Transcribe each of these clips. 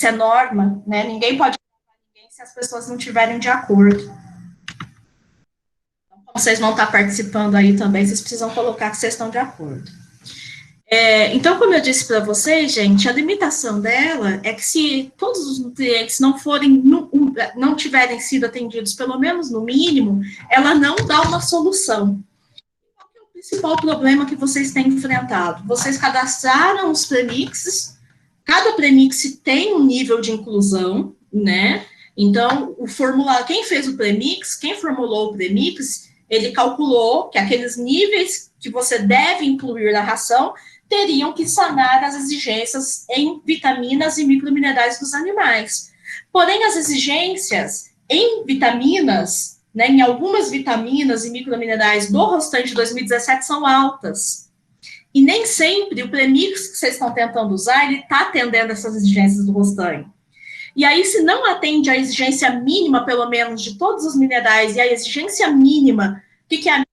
Isso é norma, né? Ninguém pode ninguém se as pessoas não estiverem de acordo. Então, como vocês vão estar participando aí também, vocês precisam colocar que vocês estão de acordo. Então, como eu disse para vocês, gente, a limitação dela é que se todos os nutrientes não tiverem sido atendidos, pelo menos no mínimo, ela não dá uma solução. Qual é o principal problema que vocês têm enfrentado? Vocês cadastraram os premixes, cada premix tem um nível de inclusão, né? Então, quem fez o premix, quem formulou o premix, ele calculou que aqueles níveis que você deve incluir na ração teriam que sanar as exigências em vitaminas e microminerais dos animais. Porém, as exigências em vitaminas, né, em algumas vitaminas e microminerais do rostante de 2017 são altas. E nem sempre o premix que vocês estão tentando usar, ele está atendendo essas exigências do rostante. E aí, se não atende a exigência mínima, pelo menos, de todos os minerais, e a exigência mínima, o que é o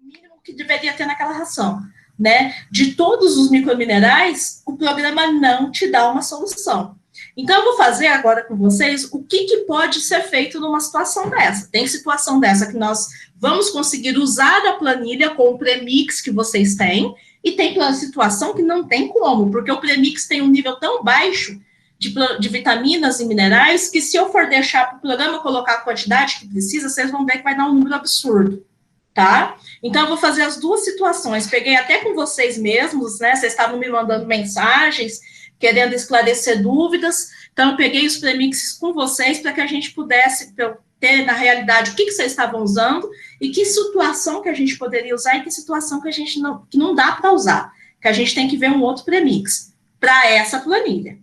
mínimo que deveria ter naquela ração? Né, de todos os microminerais, o programa não te dá uma solução. Então, eu vou fazer agora com vocês o que pode ser feito numa situação dessa. Tem situação dessa que nós vamos conseguir usar a planilha com o premix que vocês têm, e tem situação que não tem como, porque o premix tem um nível tão baixo de vitaminas e minerais que se eu for deixar para o programa colocar a quantidade que precisa, vocês vão ver que vai dar um número absurdo. Tá? Então, eu vou fazer as duas situações. Peguei até com vocês mesmos, né? Vocês estavam me mandando mensagens, querendo esclarecer dúvidas. Então, eu peguei os premixes com vocês para que a gente pudesse ter, na realidade, o que vocês estavam usando e que situação que a gente poderia usar e que situação que a gente não dá para usar. Que a gente tem que ver um outro premix para essa planilha,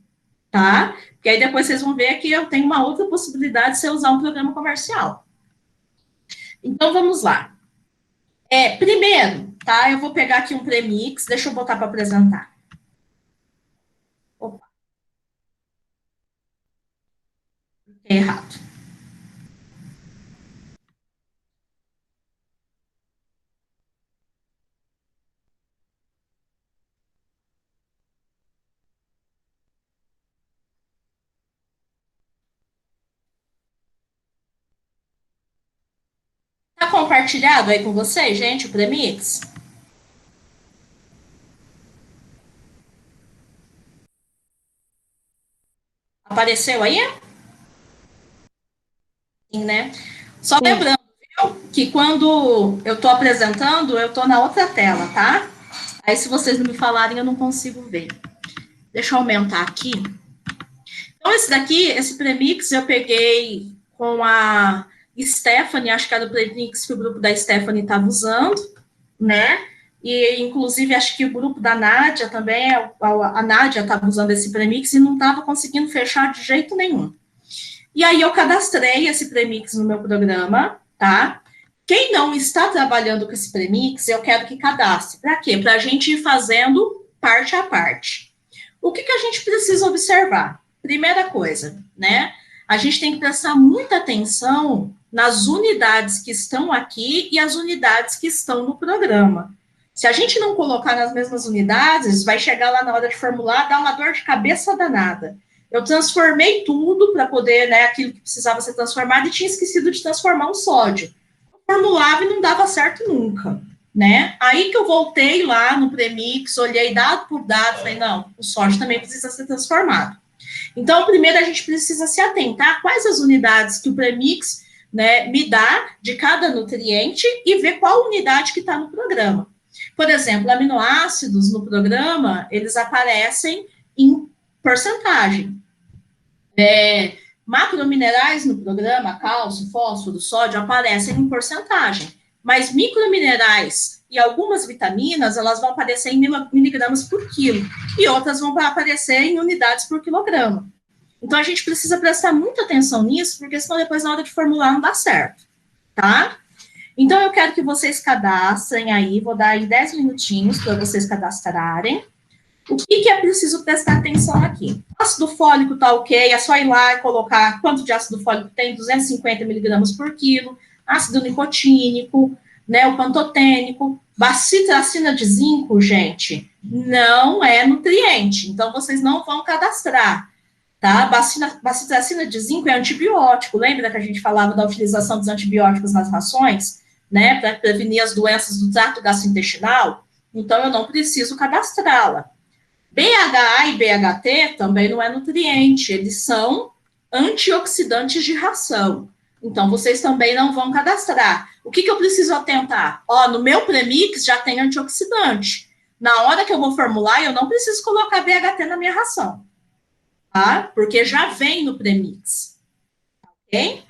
tá? Porque aí depois vocês vão ver que eu tenho uma outra possibilidade de você usar um programa comercial. Então, vamos lá. Primeiro, tá? Eu vou pegar aqui um premix, deixa eu botar para apresentar. Opa. Errado. Tá compartilhado aí com vocês, gente, o premix? Apareceu aí? Sim, né? Só Sim. lembrando, viu, que quando eu estou apresentando, eu estou na outra tela, tá? Aí, se vocês não me falarem, eu não consigo ver. Deixa eu aumentar aqui. Então, esse premix, eu peguei com a Stephanie, acho que era o premix que o grupo da Stephanie estava usando, né? E, inclusive, acho que o grupo da Nádia também, a Nádia estava usando esse premix e não estava conseguindo fechar de jeito nenhum. E aí eu cadastrei esse premix no meu programa, tá? Quem não está trabalhando com esse premix, eu quero que cadastre. Para quê? Para a gente ir fazendo parte a parte. O que a gente precisa observar? Primeira coisa, né? A gente tem que prestar muita atenção nas unidades que estão aqui e as unidades que estão no programa. Se a gente não colocar nas mesmas unidades, vai chegar lá na hora de formular, dá uma dor de cabeça danada. Eu transformei tudo para poder, né, aquilo que precisava ser transformado e tinha esquecido de transformar o sódio. Eu formulava e não dava certo nunca, né? Aí que eu voltei lá no premix, olhei dado por dado, falei, não, o sódio também precisa ser transformado. Então, primeiro a gente precisa se atentar a quais as unidades que o premix, né, me dá de cada nutriente e ver qual unidade que está no programa. Por exemplo, aminoácidos no programa, eles aparecem em porcentagem. Macrominerais no programa, cálcio, fósforo, sódio, aparecem em porcentagem. Mas microminerais e algumas vitaminas, elas vão aparecer em miligramas por quilo. E outras vão aparecer em unidades por quilograma. Então, a gente precisa prestar muita atenção nisso, porque senão depois na hora de formular não dá certo, tá? Então, eu quero que vocês cadastrem aí, vou dar aí 10 minutinhos para vocês cadastrarem. O que é preciso prestar atenção aqui? Ácido fólico tá ok, é só ir lá e colocar quanto de ácido fólico tem, 250 miligramas por quilo, ácido nicotínico, né, o pantotênico, bacitracina de zinco, gente, não é nutriente, então vocês não vão cadastrar. tá? Bacillacina de zinco é antibiótico, lembra que a gente falava da utilização dos antibióticos nas rações, né, para prevenir as doenças do trato gastrointestinal? Então, eu não preciso cadastrá-la. BHA e BHT também não é nutriente, eles são antioxidantes de ração. Então, vocês também não vão cadastrar. O que eu preciso atentar? Ó, no meu premix já tem antioxidante. Na hora que eu vou formular, eu não preciso colocar BHT na minha ração, tá? Porque já vem no premix, ok?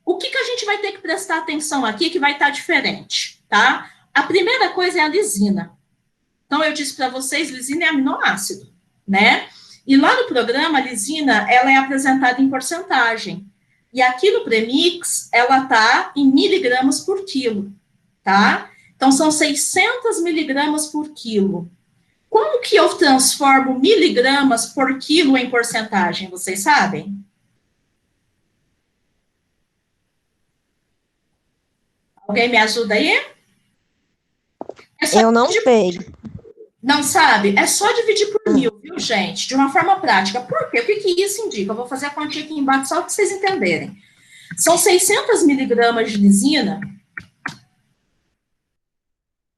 O que a gente vai ter que prestar atenção aqui que vai estar diferente, tá? A primeira coisa é a lisina. Então, eu disse para vocês, lisina é aminoácido, né? E lá no programa, a lisina, ela é apresentada em porcentagem. E aqui no premix, ela está em miligramas por quilo, tá? Então, são 600 miligramas por quilo. Como que eu transformo miligramas por quilo em porcentagem? Vocês sabem? Alguém me ajuda aí? Eu não sei. Não sabe? É só dividir por 1.000, viu, gente? De uma forma prática. Por quê? O que isso indica? Eu vou fazer a continha aqui embaixo só para vocês entenderem. São 600 miligramas de lisina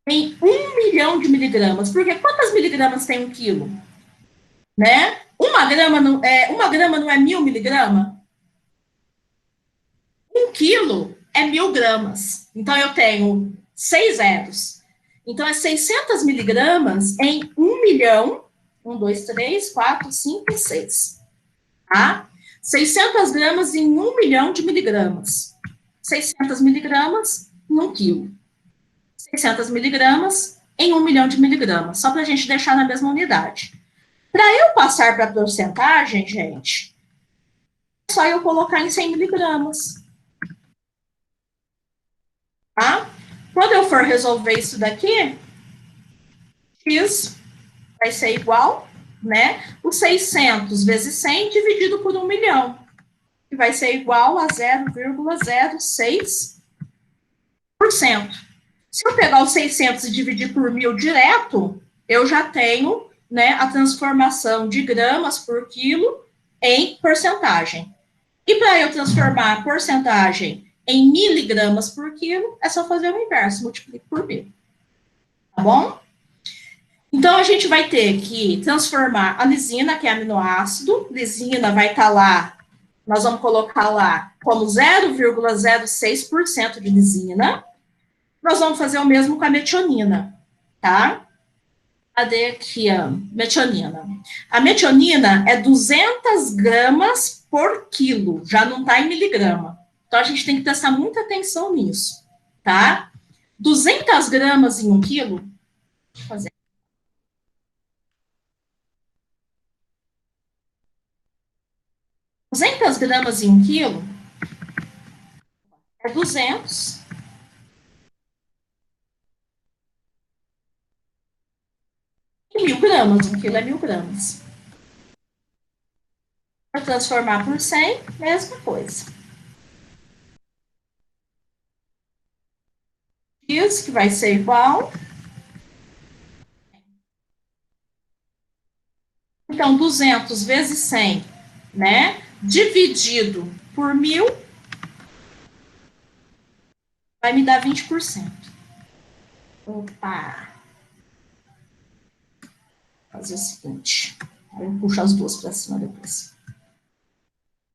em 1 milhão de miligramas. Porque quantas miligramas tem 1 quilo? Né? Uma grama não é 1.000 miligramas? 1 quilo é 1.000 gramas. Então, eu tenho 6 zeros. Então, é 600 miligramas em 1 milhão. 1, 2, 3, 4, 5 e 6. Tá? 600 gramas em 1 milhão de miligramas. 600 miligramas em 1 quilo. 600 miligramas em 1 milhão de miligramas. Só para a gente deixar na mesma unidade. Para eu passar para a porcentagem, gente, é só eu colocar em 100 miligramas. Tá? Quando eu for resolver isso daqui, x vai ser igual, né? O 600 vezes 100 dividido por 1 milhão, que vai ser igual a 0,06%. Se eu pegar os 600 e dividir por 1.000 direto, eu já tenho, né, a transformação de gramas por quilo em porcentagem. E para eu transformar a porcentagem em miligramas por quilo, é só fazer o inverso, multiplico por 1.000. Tá bom? Então, a gente vai ter que transformar a lisina, que é aminoácido, lisina vai estar lá, nós vamos colocar lá como 0,06% de lisina. Nós vamos fazer o mesmo com a metionina, tá? Cadê aqui a metionina? A metionina é 200 gramas por quilo, já não está em miligrama. Então, a gente tem que prestar muita atenção nisso, tá? 200 gramas em 1 quilo, deixa eu fazer. 200 gramas em 1 quilo é 200 e 1.000 gramas. 1 quilo é 1.000 gramas. Para transformar por 100, mesma coisa. X, que vai ser igual. Então, 200 vezes 100, né? Dividido por 1.000, vai me dar 20%. Opa! Vou fazer o seguinte. Eu puxo as duas para cima depois.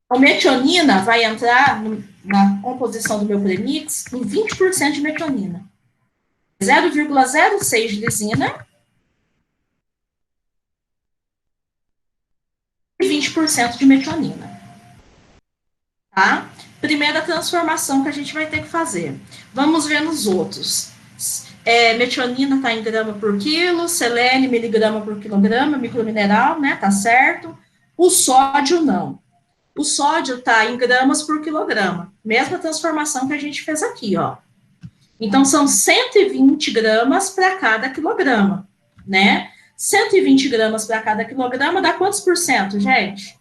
A metionina vai entrar na composição do meu premix em 20% de metionina. 0,06 de lisina e 20% de metionina. Tá? Primeira transformação que a gente vai ter que fazer. Vamos ver nos outros. Metionina está em grama por quilo, selênio, miligrama por quilograma, micromineral, né? Tá certo. O sódio, não. O sódio está em gramas por quilograma. Mesma transformação que a gente fez aqui, ó. Então, são 120 gramas para cada quilograma, né? 120 gramas para cada quilograma dá quantos por cento, gente?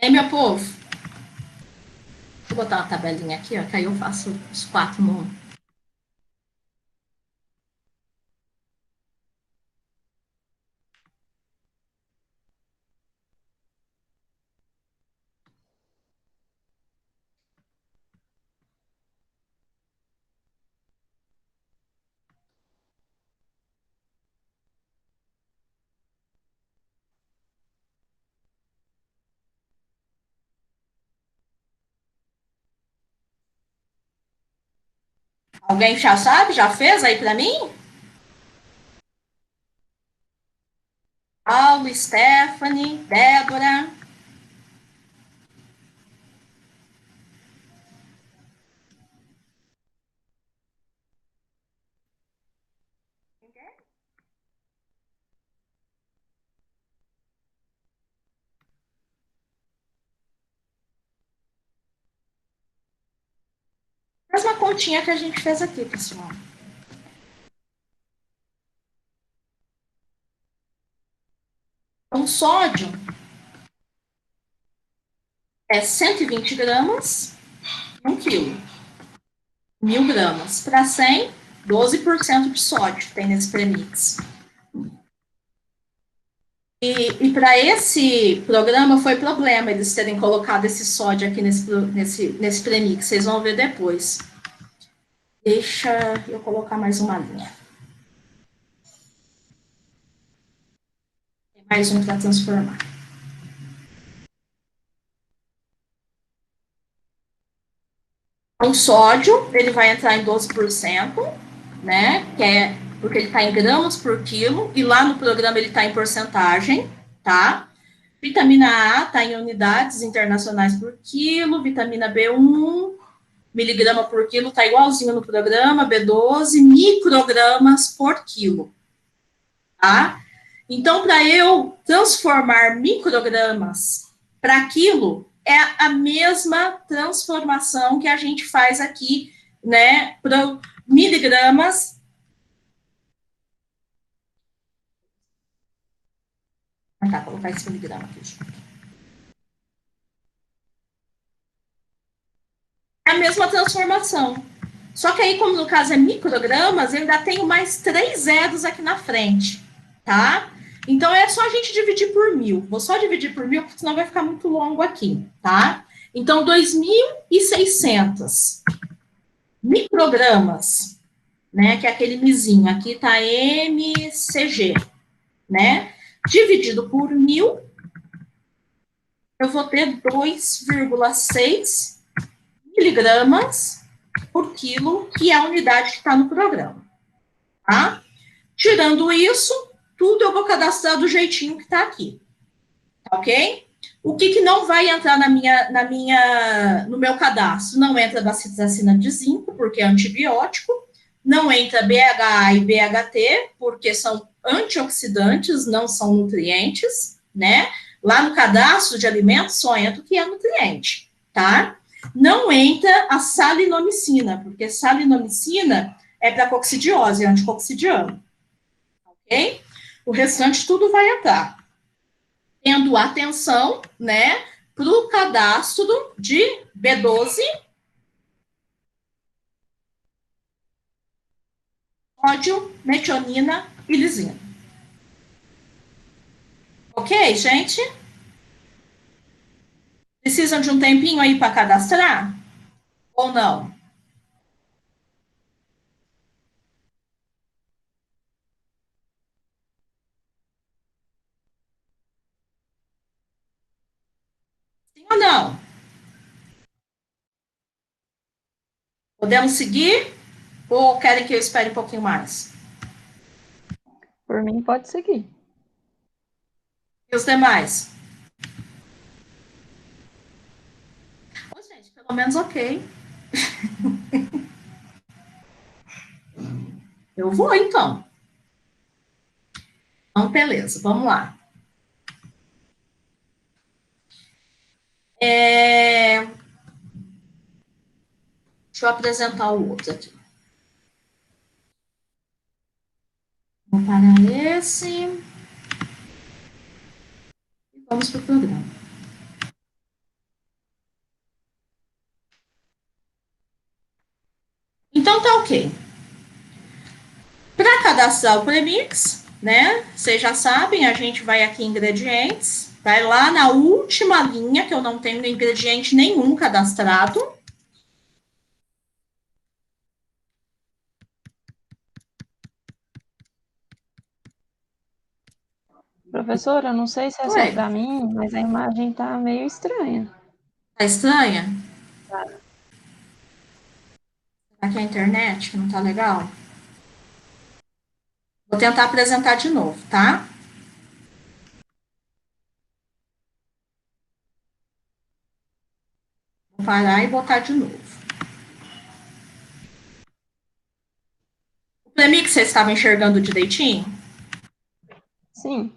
Meu povo? O eu botar uma tabelinha aqui, ó, que aí eu faço os 4 no. Alguém já sabe? Já fez aí para mim? Paulo, Stephanie, Débora. Mesma continha que a gente fez aqui, pessoal. Então, sódio é 120 gramas, 1 quilo. 1.000 gramas. Para 100, 12% de sódio tem nesse premix. E para esse programa foi problema eles terem colocado esse sódio aqui nesse premix. Vocês vão ver depois. Deixa eu colocar mais uma linha. Tem mais um para transformar. O sódio, ele vai entrar em 12%, né? Que é porque ele está em gramas por quilo, e lá no programa ele está em porcentagem, tá? Vitamina A está em unidades internacionais por quilo, vitamina B1, miligrama por quilo, está igualzinho no programa, B12, microgramas por quilo, tá? Então, para eu transformar microgramas para quilo, é a mesma transformação que a gente faz aqui, né, para miligramas. Tá, colocar esse miligrama aqui. É a mesma transformação. Só que aí, como no caso é microgramas, eu ainda tenho mais 3 zeros aqui na frente, tá? Então, é só a gente dividir por 1.000. Vou só dividir por 1.000, porque senão vai ficar muito longo aqui, tá? Então, 2.600 microgramas, né? Que é aquele mizinho. Aqui tá mcg, né? Dividido por 1.000, eu vou ter 2,6 miligramas por quilo, que é a unidade que está no programa, tá? Tirando isso, tudo eu vou cadastrar do jeitinho que está aqui, ok? O que não vai entrar no meu cadastro? Não entra bacillacina de zinco, porque é antibiótico, não entra BHA e BHT, porque são antioxidantes, não são nutrientes, né? Lá no cadastro de alimentos só entra o que é nutriente, tá? Não entra a salinomicina, porque salinomicina é para coccidiose, é anticoxidiano, ok? O restante tudo vai entrar. Tendo atenção, né, para o cadastro de B12, sódio, metionina e lisina. Ok, gente? Precisam de um tempinho aí para cadastrar? Ou não? Sim ou não? Podemos seguir? Ou querem que eu espere um pouquinho mais? Por mim, pode seguir. E os demais? Ô, gente, pelo menos ok. Eu vou, então. Então, beleza, vamos lá. Deixa eu apresentar o outro aqui. Vou parar esse. E vamos para o programa. Então, tá ok. Para cadastrar o premix, né? Vocês já sabem, a gente vai aqui em ingredientes, vai lá na última linha, que eu não tenho ingrediente nenhum cadastrado. Professora, eu não sei se é só Oi, para mim, mas a imagem tá meio estranha. tá estranha? Tá. Aqui a internet não tá legal? Vou tentar apresentar de novo, tá? Vou parar e botar de novo. O premix vocês estavam enxergando direitinho? Sim.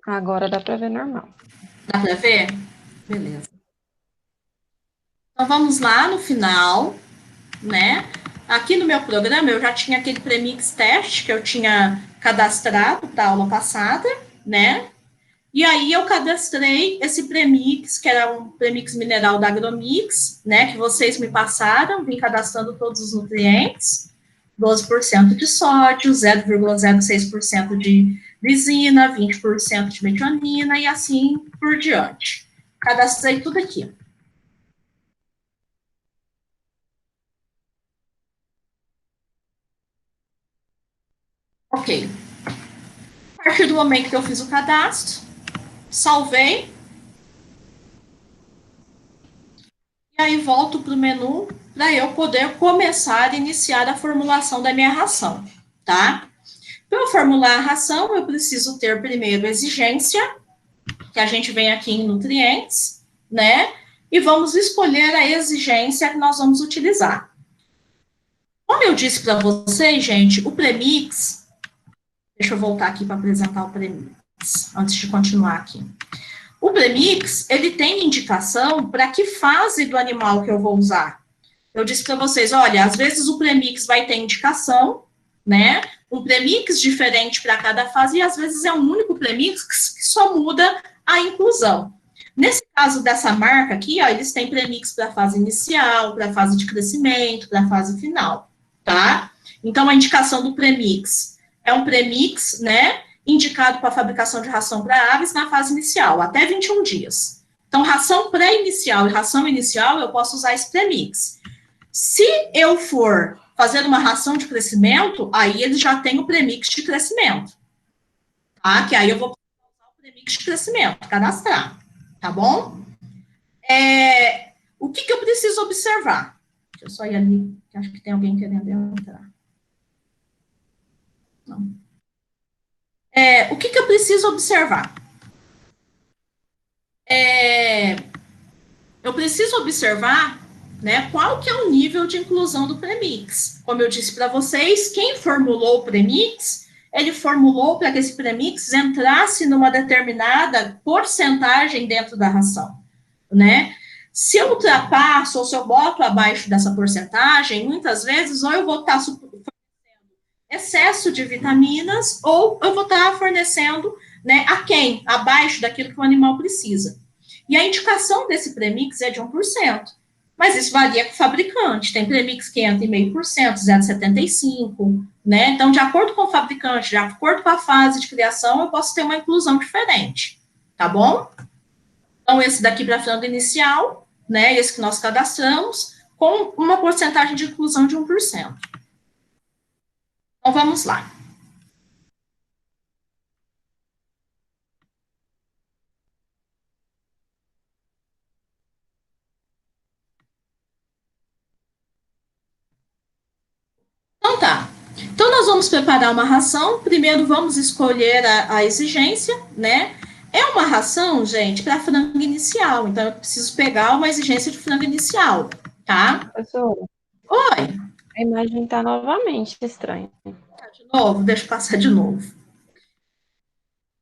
Agora dá para ver normal. Dá para ver? Beleza. Então vamos lá no final, né? Aqui no meu programa eu já tinha aquele premix teste que eu tinha cadastrado para a aula passada, né? E aí eu cadastrei esse premix, que era um premix mineral da Agromix, né? Que vocês me passaram, vim cadastrando todos os nutrientes, 12% de sódio, 0,06% de lisina, 20% de metionina e assim por diante. Cadastrei tudo aqui. Ok. A partir do momento que eu fiz o cadastro, salvei, e aí volto para o menu para eu poder começar a iniciar a formulação da minha ração, tá? Para eu formular a ração, eu preciso ter primeiro exigência, que a gente vem aqui em nutrientes, né? E vamos escolher a exigência que nós vamos utilizar. Como eu disse para vocês, gente, o premix, deixa eu voltar aqui para apresentar o premix, antes de continuar aqui. O premix, ele tem indicação para que fase do animal que eu vou usar. Eu disse para vocês, olha, às vezes o premix vai ter indicação, né? Um premix diferente para cada fase, e às vezes é um único premix que só muda a inclusão. Nesse caso dessa marca aqui, ó, eles têm premix para a fase inicial, para a fase de crescimento, para a fase final, tá? Então, a indicação do premix é um premix, né, indicado para a fabricação de ração para aves na fase inicial, até 21 dias. Então, ração pré-inicial e ração inicial, eu posso usar esse premix. Se eu for fazer uma ração de crescimento, aí eles já têm o premix de crescimento, tá? Que aí eu vou usar o premix de crescimento, cadastrar, tá bom? O que eu preciso observar? Deixa eu só ir ali, que acho que tem alguém querendo entrar. Não. O que eu preciso observar? Eu preciso observar, né, qual que é o nível de inclusão do premix. Como eu disse para vocês, quem formulou o premix, ele formulou para que esse premix entrasse numa determinada porcentagem dentro da ração, né? Se eu ultrapasso ou se eu boto abaixo dessa porcentagem, muitas vezes ou eu vou estar excesso de vitaminas ou eu vou estar fornecendo, né, abaixo daquilo que o animal precisa. E a indicação desse premix é de 1%. Mas isso varia com o fabricante. Tem premix que entra em 0,5%, 0,75%, né? Então, de acordo com o fabricante, de acordo com a fase de criação, eu posso ter uma inclusão diferente, tá bom? Então, esse daqui para frango inicial, né? Esse que nós cadastramos, com uma porcentagem de inclusão de 1%. Então, vamos lá. Então tá. Então nós vamos preparar uma ração. Primeiro vamos escolher a exigência, né? É uma ração, gente, para frango inicial. Então eu preciso pegar uma exigência de frango inicial, tá? Professora, Oi. a imagem tá novamente estranha. Tá de novo? Deixa eu passar de novo.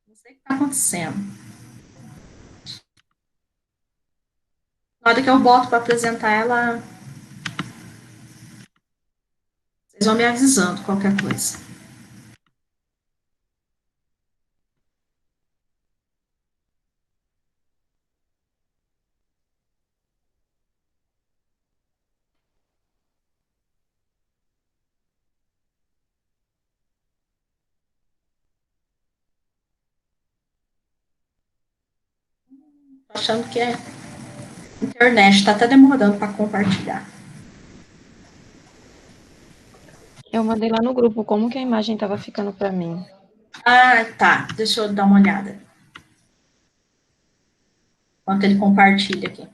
Não sei o que está acontecendo. Na hora que eu boto para apresentar ela, vocês vão me avisando qualquer coisa. O. 。 . 。 . 。 . 。 . 。 . 。 . 。 . 。 . 。 . 。 . 。 . 。 . 。 . 。 . 。 . 。 . 。 . 。 . 。 . 。 . 。 . 。 . 。 . 。 . 。 . 。 . 。 . 。 . 。 . Professora, Tô achando que é internet, tá até demorando para compartilhar. Eu mandei lá no grupo como que a imagem estava ficando para mim. Ah, tá. Deixa eu dar uma olhada. Enquanto ele compartilha aqui.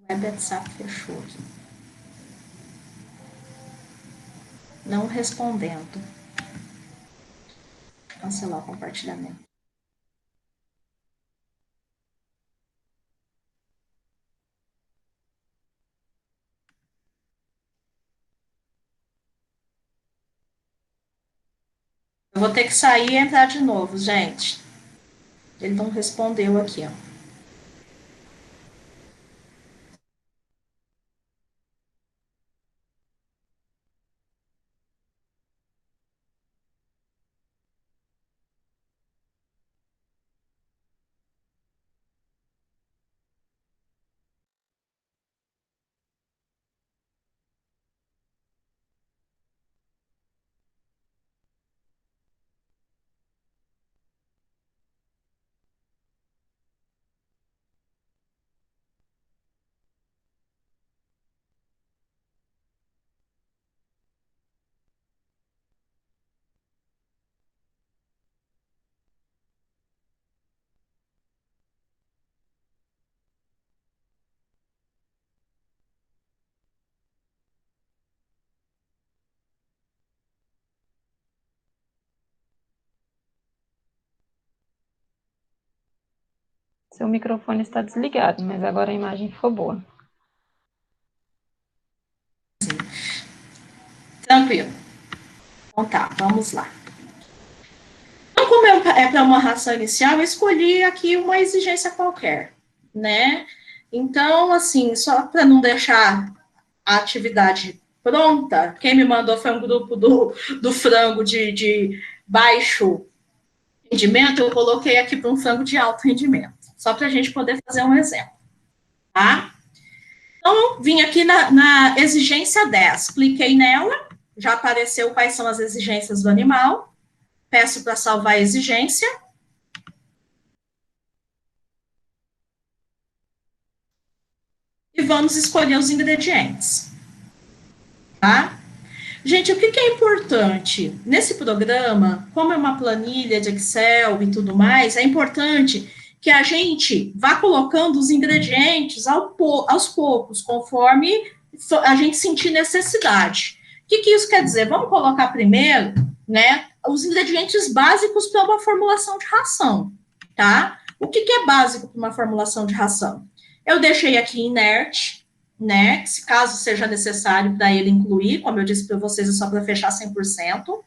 O WhatsApp fechou aqui. Não respondendo. Cancelar o compartilhamento. Eu vou ter que sair e entrar de novo, gente. Ele não respondeu aqui, ó. Seu microfone está desligado, mas agora a imagem ficou boa. Tranquilo. Então tá, vamos lá. Então, como é para uma ração inicial, eu escolhi aqui uma exigência qualquer, né? Então, assim, só para não deixar a atividade pronta, quem me mandou foi um grupo do frango de baixo rendimento, eu coloquei aqui para um frango de alto rendimento, só para a gente poder fazer um exemplo, tá? Então, vim aqui na exigência 10, cliquei nela, já apareceu quais são as exigências do animal, peço para salvar a exigência. E vamos escolher os ingredientes, tá? Gente, o que é importante? Nesse programa, como é uma planilha de Excel e tudo mais, é importante que a gente vá colocando os ingredientes aos poucos, conforme a gente sentir necessidade. O que isso quer dizer? Vamos colocar primeiro, né, os ingredientes básicos para uma formulação de ração, tá? O que é básico para uma formulação de ração? Eu deixei aqui inerte, né? Se caso seja necessário para ele incluir, como eu disse para vocês, é só para fechar 100%.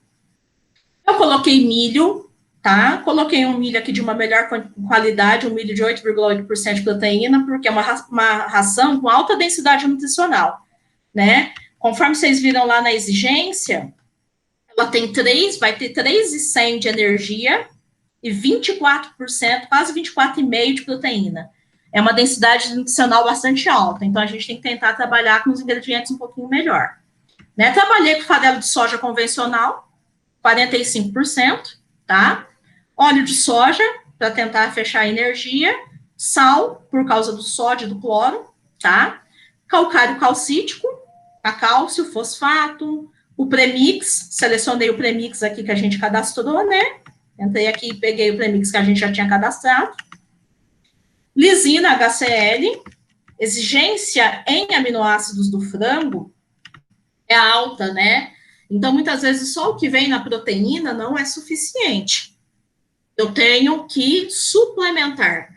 Eu coloquei milho, tá? Coloquei um milho aqui de uma melhor qualidade, um milho de 8,8% de proteína, porque é uma ração com alta densidade nutricional, né? Conforme vocês viram lá na exigência, ela tem vai ter 3,100 de energia e 24%, quase 24,5% de proteína. É uma densidade nutricional bastante alta, então a gente tem que tentar trabalhar com os ingredientes um pouquinho melhor. Né? Trabalhei com farelo de soja convencional, 45%, tá? Óleo de soja, para tentar fechar a energia, sal, por causa do sódio e do cloro, tá? Calcário calcítico, a cálcio, fosfato, o premix, selecionei o premix aqui que a gente cadastrou, né? Entrei aqui e peguei o premix que a gente já tinha cadastrado. Lisina HCl, exigência em aminoácidos do frango é alta, né? Então, muitas vezes, só o que vem na proteína não é suficiente. Eu tenho que suplementar,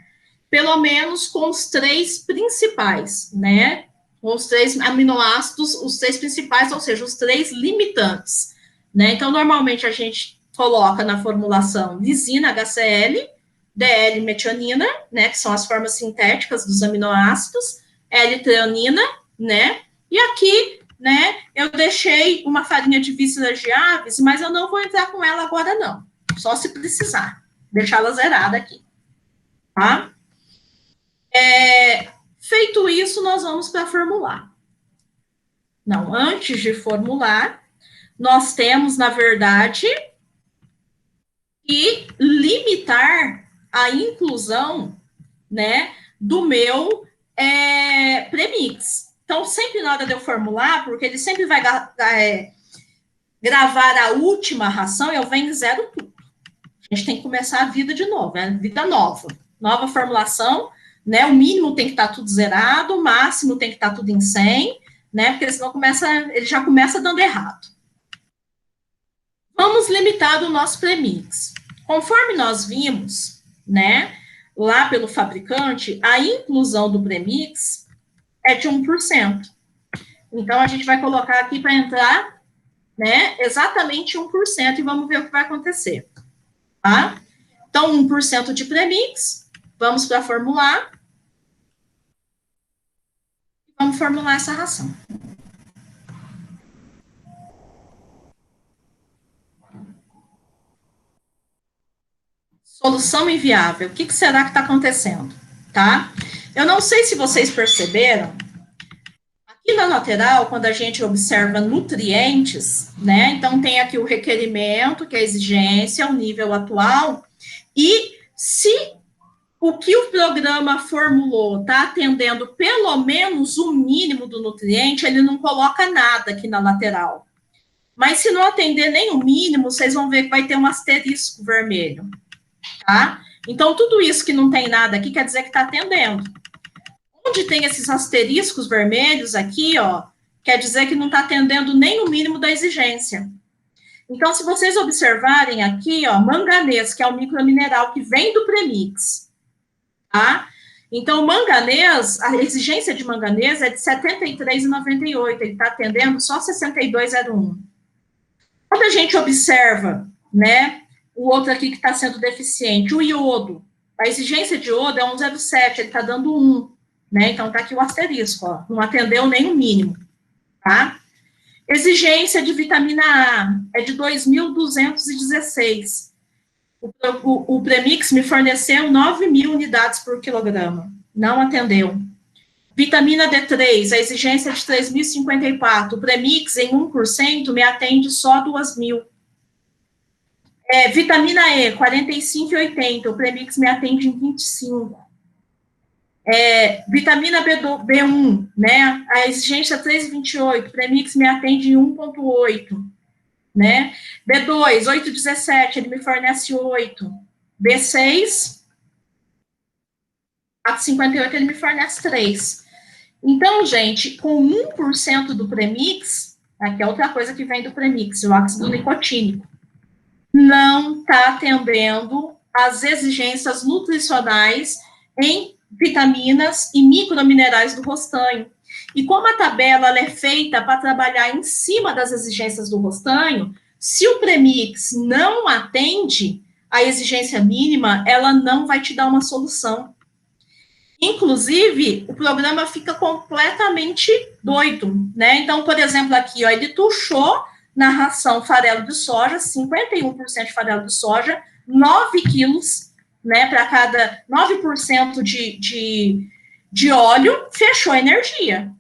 pelo menos com os 3 principais, né? Com os 3 aminoácidos, os 3 principais, ou seja, os 3 limitantes, né? Então, normalmente, a gente coloca na formulação lisina HCl, DL-metionina, né, que são as formas sintéticas dos aminoácidos, L-treonina, né, e aqui, né, eu deixei uma farinha de vísceras de aves, mas eu não vou entrar com ela agora não, só se precisar, deixar ela zerada aqui, tá? Feito isso, nós vamos para formular. Não, antes de formular, nós temos, na verdade, que limitar a inclusão, né, do meu premix. Então, sempre na hora de eu formular, porque ele sempre vai gravar a última ração, eu venho zero tudo. A gente tem que começar a vida de novo, né? Vida nova. Nova formulação, né? O mínimo tem que estar tudo zerado, o máximo tem que estar tudo em 100, né? Porque senão ele já começa dando errado. Vamos limitar o nosso premix. Conforme nós vimos, né, lá pelo fabricante, a inclusão do premix é de 1%. Então, a gente vai colocar aqui para entrar, né, exatamente 1%, e vamos ver o que vai acontecer. Tá? Então, 1% de premix, vamos para formular. Vamos formular essa ração. Solução inviável. O que será que está acontecendo? Tá? Eu não sei se vocês perceberam, aqui na lateral, quando a gente observa nutrientes, né? Então, tem aqui o requerimento, que é a exigência, o nível atual, e se o que o programa formulou está atendendo pelo menos o mínimo do nutriente, ele não coloca nada aqui na lateral. Mas se não atender nem o mínimo, vocês vão ver que vai ter um asterisco vermelho, tá? Então, tudo isso que não tem nada aqui quer dizer que está atendendo. Onde tem esses asteriscos vermelhos aqui, ó, quer dizer que não está atendendo nem o mínimo da exigência. Então, se vocês observarem aqui, ó, manganês, que é o micromineral que vem do premix, tá? Então, o manganês, a exigência de manganês é de 73,98, ele está atendendo só 62,01. Quando a gente observa, né, o outro aqui que está sendo deficiente, o iodo, a exigência de iodo é 1,07, ele está dando 1, né? Então, está aqui o asterisco, ó, não atendeu nem o mínimo, tá? Exigência de vitamina A é de 2.216. O Premix me forneceu 9.000 unidades por quilograma, não atendeu. Vitamina D3, a exigência é de 3.054, o Premix em 1% me atende só 2.000. Vitamina E, 45,80, o Premix me atende em 25. Vitamina B1, né, a exigência é 3,28, o Premix me atende em 1,8. Né? B2, 8,17, ele me fornece 8. B6, 4,58, ele me fornece 3. Então, gente, com 1% do premix, aqui é outra coisa que vem do premix, o ácido nicotínico, não está atendendo às exigências nutricionais em vitaminas e microminerais do rostanho. E como a tabela ela é feita para trabalhar em cima das exigências do rostanho, se o premix não atende a exigência mínima, ela não vai te dar uma solução. Inclusive, o programa fica completamente doido, né? Então, por exemplo, aqui, ó, ele tuchou na ração farelo de soja, 51% de farelo de soja, 9 quilos, né, para cada 9% de óleo, fechou a energia.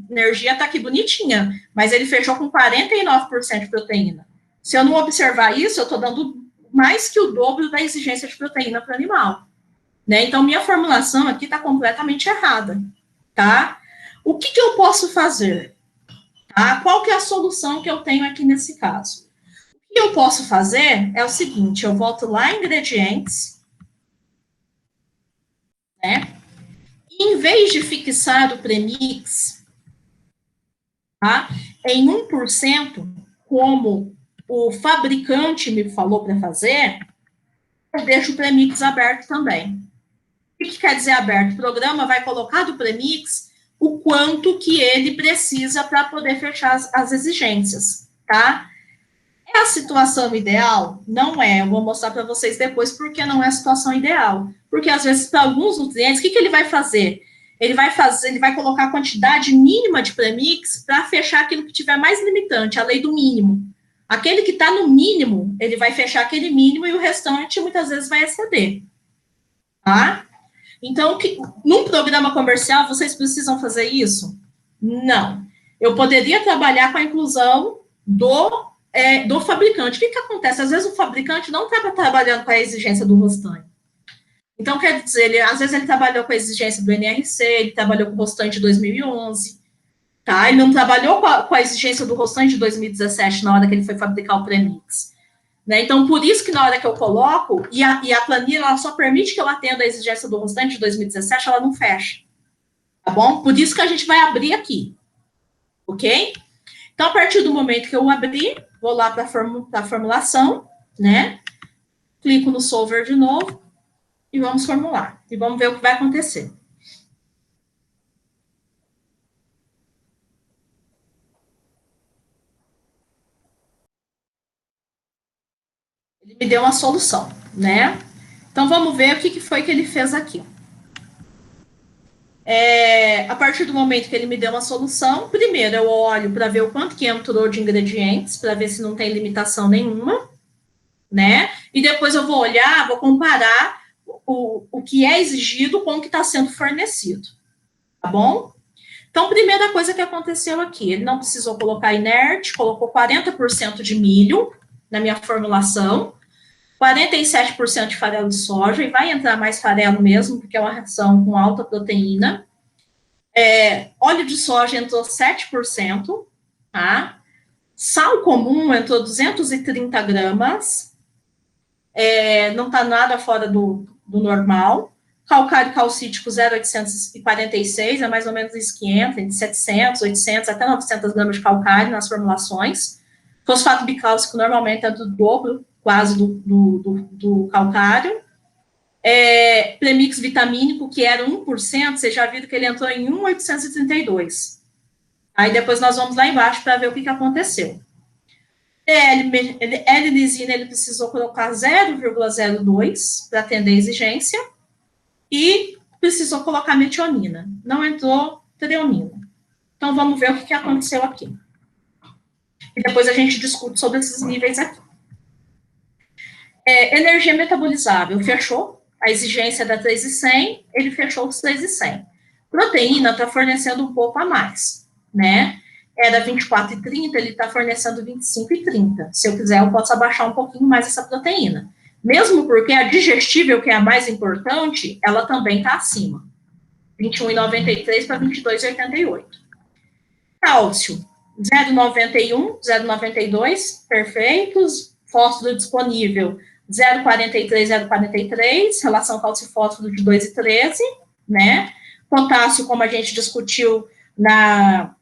A energia está aqui bonitinha, mas ele fechou com 49% de proteína. Se eu não observar isso, eu estou dando mais que o dobro da exigência de proteína para o animal. Né? Então, minha formulação aqui está completamente errada, tá? O que eu posso fazer? Tá? Qual que é a solução que eu tenho aqui nesse caso? O que eu posso fazer é o seguinte, eu volto lá em ingredientes, né? E em vez de fixar o premix, tá? Em 1%, como o fabricante me falou para fazer, eu deixo o premix aberto também. O que quer dizer aberto? O programa vai colocar do premix o quanto que ele precisa para poder fechar as exigências, tá? É a situação ideal? Não é. Eu vou mostrar para vocês depois porque não é a situação ideal. Porque, às vezes, para alguns nutrientes, o que ele vai fazer? Ele vai colocar a quantidade mínima de premix para fechar aquilo que tiver mais limitante, a lei do mínimo. Aquele que está no mínimo, ele vai fechar aquele mínimo e o restante, muitas vezes, vai exceder. Tá? Então, num programa comercial, vocês precisam fazer isso? Não. eu poderia trabalhar com a inclusão do fabricante. O que acontece? Às vezes o fabricante não estava trabalhando com a exigência do Rostan. Então, quer dizer, às vezes ele trabalhou com a exigência do NRC, ele trabalhou com o Rostan de 2011, tá? Ele não trabalhou com a exigência do Rostan de 2017, na hora que ele foi fabricar o premix. Né? Então, por isso que na hora que eu coloco, e a planilha ela só permite que eu atenda a exigência do Rostan de 2017, ela não fecha. Tá bom? Por isso que a gente vai abrir aqui. Ok? Então, a partir do momento que eu abrir, vou lá para a formulação, né? Clico no solver de novo e vamos formular. E vamos ver o que vai acontecer. Ele me deu uma solução, né? Então, vamos ver o que foi que ele fez aqui. A partir do momento que ele me deu uma solução, primeiro eu olho para ver o quanto que entrou de ingredientes, para ver se não tem limitação nenhuma, né? E depois eu vou olhar, vou comparar o que é exigido com o que está sendo fornecido, tá bom? Então, primeira coisa que aconteceu aqui, ele não precisou colocar inerte, colocou 40% de milho na minha formulação, 47% de farelo de soja, e vai entrar mais farelo mesmo, porque é uma ração com alta proteína. Óleo de soja entrou 7%, tá? Sal comum entrou 230 gramas, não está nada fora do normal. Calcário calcítico 0,846, é mais ou menos isso que entra, entre 700, 800, até 900 gramas de calcário nas formulações. Fosfato bicálcico normalmente é do dobro, quase do calcário. Premix vitamínico, que era 1%, vocês já viram que ele entrou em 1,832. Aí depois nós vamos lá embaixo para ver o que aconteceu. L-lisina, ele precisou colocar 0,02 para atender a exigência. E precisou colocar metionina. Não entrou treonina. Então, vamos ver o que aconteceu aqui. E depois a gente discute sobre esses níveis aqui. Energia metabolizável, fechou. A exigência da 3,100, ele fechou os 3,100. Proteína está fornecendo um pouco a mais, né? Era 24,30, ele está fornecendo 25,30. Se eu quiser, eu posso abaixar um pouquinho mais essa proteína. Mesmo porque a digestível, que é a mais importante, ela também está acima. 21,93 para 22,88. Cálcio, 0,91, 0,92, perfeitos. Fósforo disponível, 0,43, 0,43. Relação cálcio-fósforo de 2,13, né? Potássio, como a gente discutiu na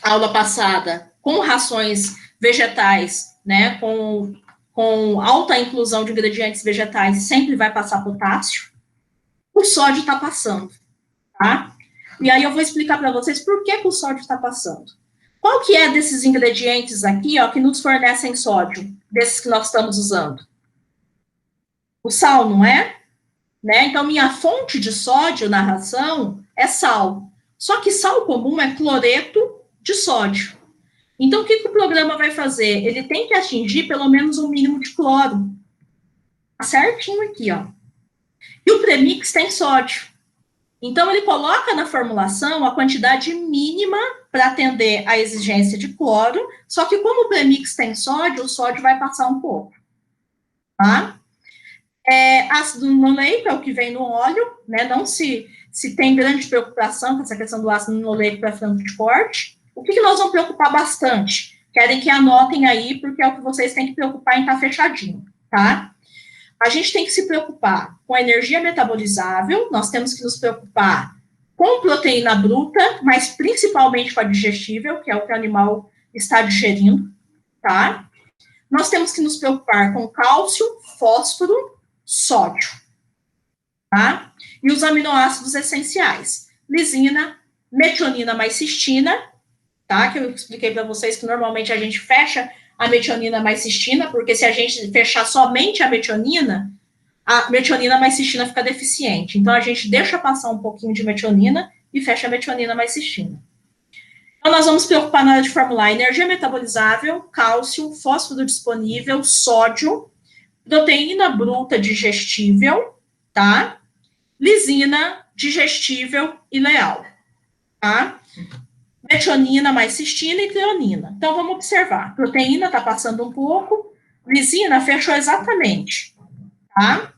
aula passada, com rações vegetais, né? Com alta inclusão de ingredientes vegetais, sempre vai passar potássio. O sódio está passando, tá? E aí eu vou explicar para vocês por que o sódio está passando. Qual que é desses ingredientes aqui, ó, que nos fornecem sódio, desses que nós estamos usando? O sal, não é? Né? Então, minha fonte de sódio na ração é sal. Só que sal comum é cloreto de sódio. Então, o que o programa vai fazer? Ele tem que atingir pelo menos um mínimo de cloro. Tá certinho aqui, ó. E o premix tem sódio. Então, ele coloca na formulação a quantidade mínima para atender a exigência de cloro, só que como o premix tem sódio, o sódio vai passar um pouco. Tá? Ácido linoleico é o que vem no óleo, né? Não se tem grande preocupação com essa questão do ácido linoleico para frango de corte. O que nós vamos preocupar bastante? Querem que anotem aí, porque é o que vocês têm que preocupar em estar fechadinho, tá? A gente tem que se preocupar com a energia metabolizável, nós temos que nos preocupar com proteína bruta, mas principalmente com a digestível, que é o que o animal está digerindo, tá? Nós temos que nos preocupar com cálcio, fósforo, sódio, tá? E os aminoácidos essenciais, lisina, metionina mais cistina, tá? Que eu expliquei para vocês que normalmente a gente fecha a metionina mais cistina, porque se a gente fechar somente a metionina mais cistina fica deficiente. Então, a gente deixa passar um pouquinho de metionina e fecha a metionina mais cistina. Então, nós vamos preocupar na hora de formular energia metabolizável, cálcio, fósforo disponível, sódio, proteína bruta digestível, tá? Lisina, digestível e leal, tá? metionina mais cistina e treonina. Então, vamos observar. Proteína está passando um pouco, lisina fechou exatamente, tá?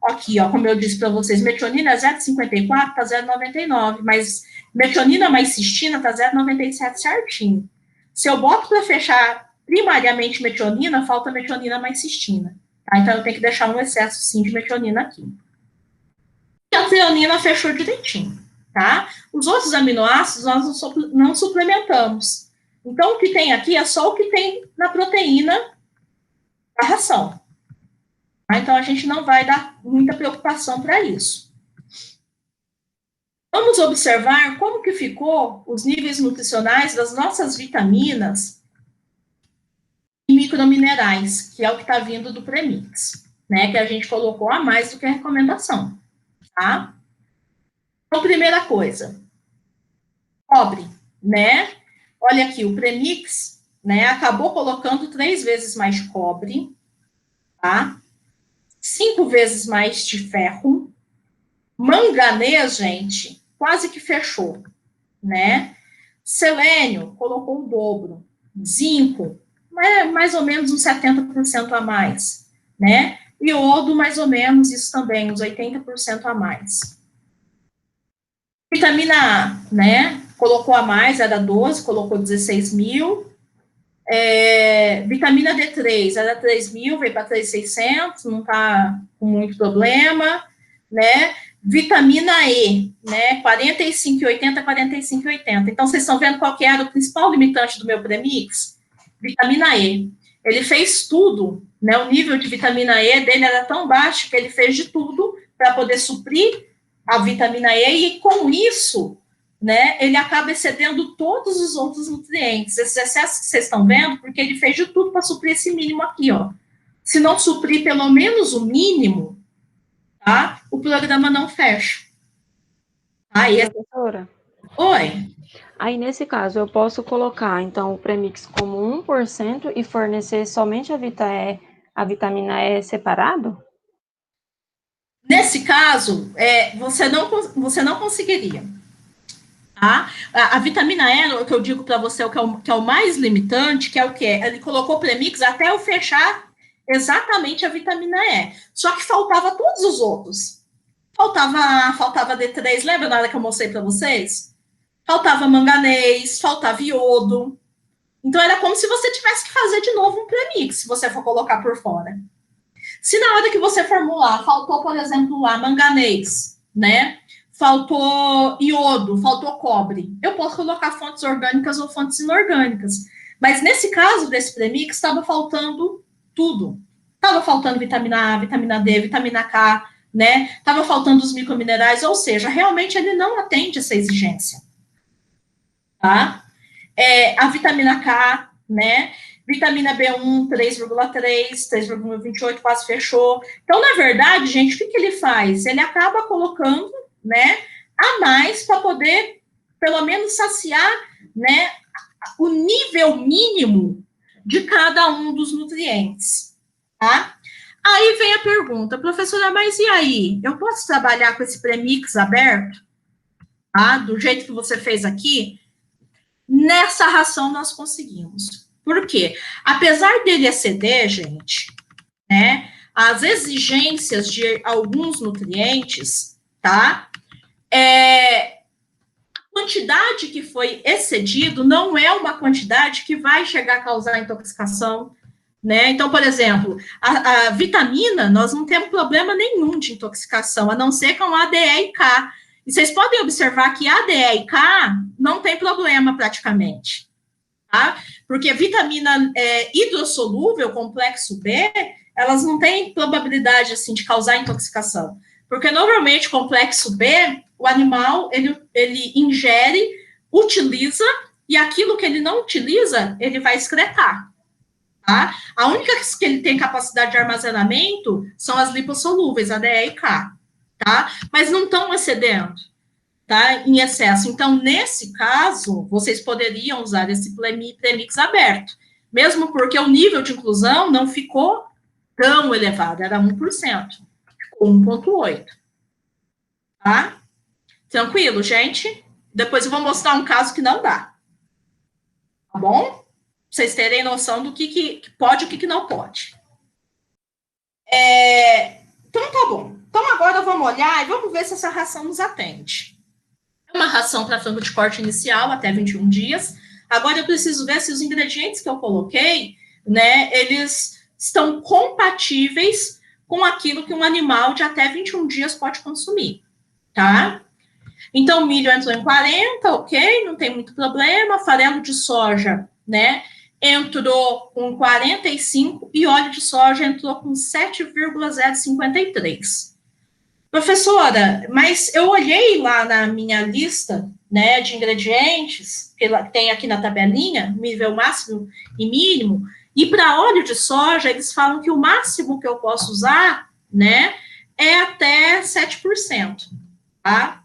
Aqui, ó, como eu disse para vocês, metionina é 0,54, está 0,99, mas metionina mais cistina está 0,97 certinho. Se eu boto para fechar primariamente metionina, falta metionina mais cistina. Tá? Então, eu tenho que deixar um excesso, sim, de metionina aqui. E a treonina fechou direitinho, tá? Os outros aminoácidos nós não suplementamos. Então, o que tem aqui é só o que tem na proteína da ração. Tá? Então, a gente não vai dar muita preocupação para isso. Vamos observar como que ficou os níveis nutricionais das nossas vitaminas e microminerais, que é o que está vindo do premix, né? Que a gente colocou a mais do que a recomendação, tá? Então, primeira coisa, cobre, né? Olha aqui, o premix, né? Acabou colocando 3 vezes mais cobre, tá? 5 vezes mais de ferro. Manganês, gente, quase que fechou, né? Selênio colocou o dobro. Zinco, mais ou menos uns 70% a mais, né? Iodo, mais ou menos isso também, uns 80% a mais. Vitamina A, né? Colocou a mais, era 12, colocou 16 mil. Vitamina D3, era 3 mil, veio para 3.600, não está com muito problema, né? Vitamina E, né? 45,80, 45,80. Então, vocês estão vendo qual que era o principal limitante do meu premix? Vitamina E. Ele fez tudo, né? O nível de vitamina E dele era tão baixo que ele fez de tudo para poder suprir a vitamina E, e com isso, né, ele acaba excedendo todos os outros nutrientes. Esses excessos que vocês estão vendo, porque ele fez de tudo para suprir esse mínimo aqui, ó. Se não suprir pelo menos o mínimo, tá, o programa não fecha. Aí, professora? Oi. Aí, nesse caso, eu posso colocar, então, o premix como 1% e fornecer somente a vitamina E separado? Nesse caso, você não conseguiria. Tá? A vitamina E, o que eu digo para você, que é o mais limitante, que é o quê? Ele colocou o premix até eu fechar exatamente a vitamina E. Só que faltava todos os outros. Faltava D3, lembra na hora que eu mostrei para vocês? Faltava manganês, faltava iodo. Então, era como se você tivesse que fazer de novo um premix, se você for colocar por fora. Se na hora que você formular, faltou, por exemplo, lá, manganês, né? Faltou iodo, faltou cobre. Eu posso colocar fontes orgânicas ou fontes inorgânicas. Mas nesse caso desse premix, estava faltando tudo. Estava faltando vitamina A, vitamina D, vitamina K, né? Estava faltando os microminerais, ou seja, realmente ele não atende essa exigência. Tá? A vitamina K, né? Vitamina B1, 3,3, 3,28, quase fechou. Então, na verdade, gente, o que ele faz? Ele acaba colocando, né, a mais para poder, pelo menos, saciar, né, o nível mínimo de cada um dos nutrientes, tá? Aí vem a pergunta, professora, mas e aí? Eu posso trabalhar com esse premix aberto? Tá? Do jeito que você fez aqui? Nessa ração nós conseguimos. Por quê? Apesar dele exceder, gente, né, as exigências de alguns nutrientes, tá? A quantidade que foi excedido não é uma quantidade que vai chegar a causar intoxicação, né? Então, por exemplo, a vitamina, nós não temos problema nenhum de intoxicação, a não ser com a DE e K. E vocês podem observar que a DE e K não tem problema praticamente, tá? Porque vitamina hidrossolúvel, complexo B, elas não têm probabilidade, assim, de causar intoxicação. Porque, normalmente, complexo B, o animal, ele ingere, utiliza, e aquilo que ele não utiliza, ele vai excretar, tá? A única que ele tem capacidade de armazenamento são as lipossolúveis, a DE e K, tá? Mas não estão excedendo, tá? Em excesso. Então, nesse caso, vocês poderiam usar esse premix aberto, mesmo porque o nível de inclusão não ficou tão elevado, era 1%, ficou 1,8%, tá? Tranquilo, gente? Depois eu vou mostrar um caso que não dá. Tá bom? Pra vocês terem noção do que pode e o que não pode. Então, tá bom. Então, agora vamos olhar e vamos ver se essa ração nos atende. É uma ração para frango de corte inicial, até 21 dias. Agora, eu preciso ver se os ingredientes que eu coloquei, né, eles estão compatíveis com aquilo que um animal de até 21 dias pode consumir, tá? Então, o milho entrou em 40, ok, não tem muito problema. Farelo de soja, né, entrou com 45 e óleo de soja entrou com 7,053. Professora, mas eu olhei lá na minha lista, né, de ingredientes, que tem aqui na tabelinha, nível máximo e mínimo, e para óleo de soja, eles falam que o máximo que eu posso usar, né, é até 7%, tá?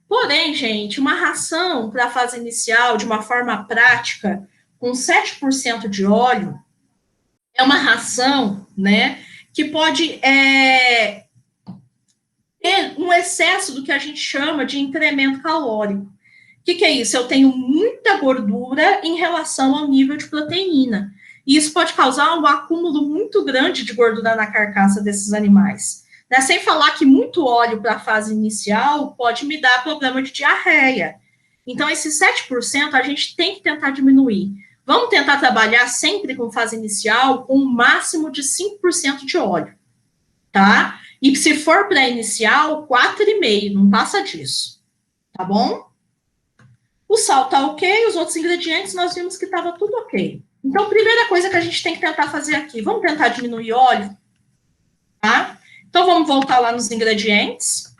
Porém, gente, uma ração para a fase inicial, de uma forma prática, com 7% de óleo, é uma ração, né, que pode ter um excesso do que a gente chama de incremento calórico. O que é isso? Eu tenho muita gordura em relação ao nível de proteína. E isso pode causar um acúmulo muito grande de gordura na carcaça desses animais. Né? Sem falar que muito óleo para a fase inicial pode me dar problema de diarreia. Então, esses 7% a gente tem que tentar diminuir. Vamos tentar trabalhar sempre com fase inicial com um máximo de 5% de óleo, tá? E se for pré-inicial, 4,5%, não passa disso, tá bom? O sal tá ok, os outros ingredientes nós vimos que estava tudo ok. Então, primeira coisa que a gente tem que tentar fazer aqui, vamos tentar diminuir óleo, tá? Então, vamos voltar lá nos ingredientes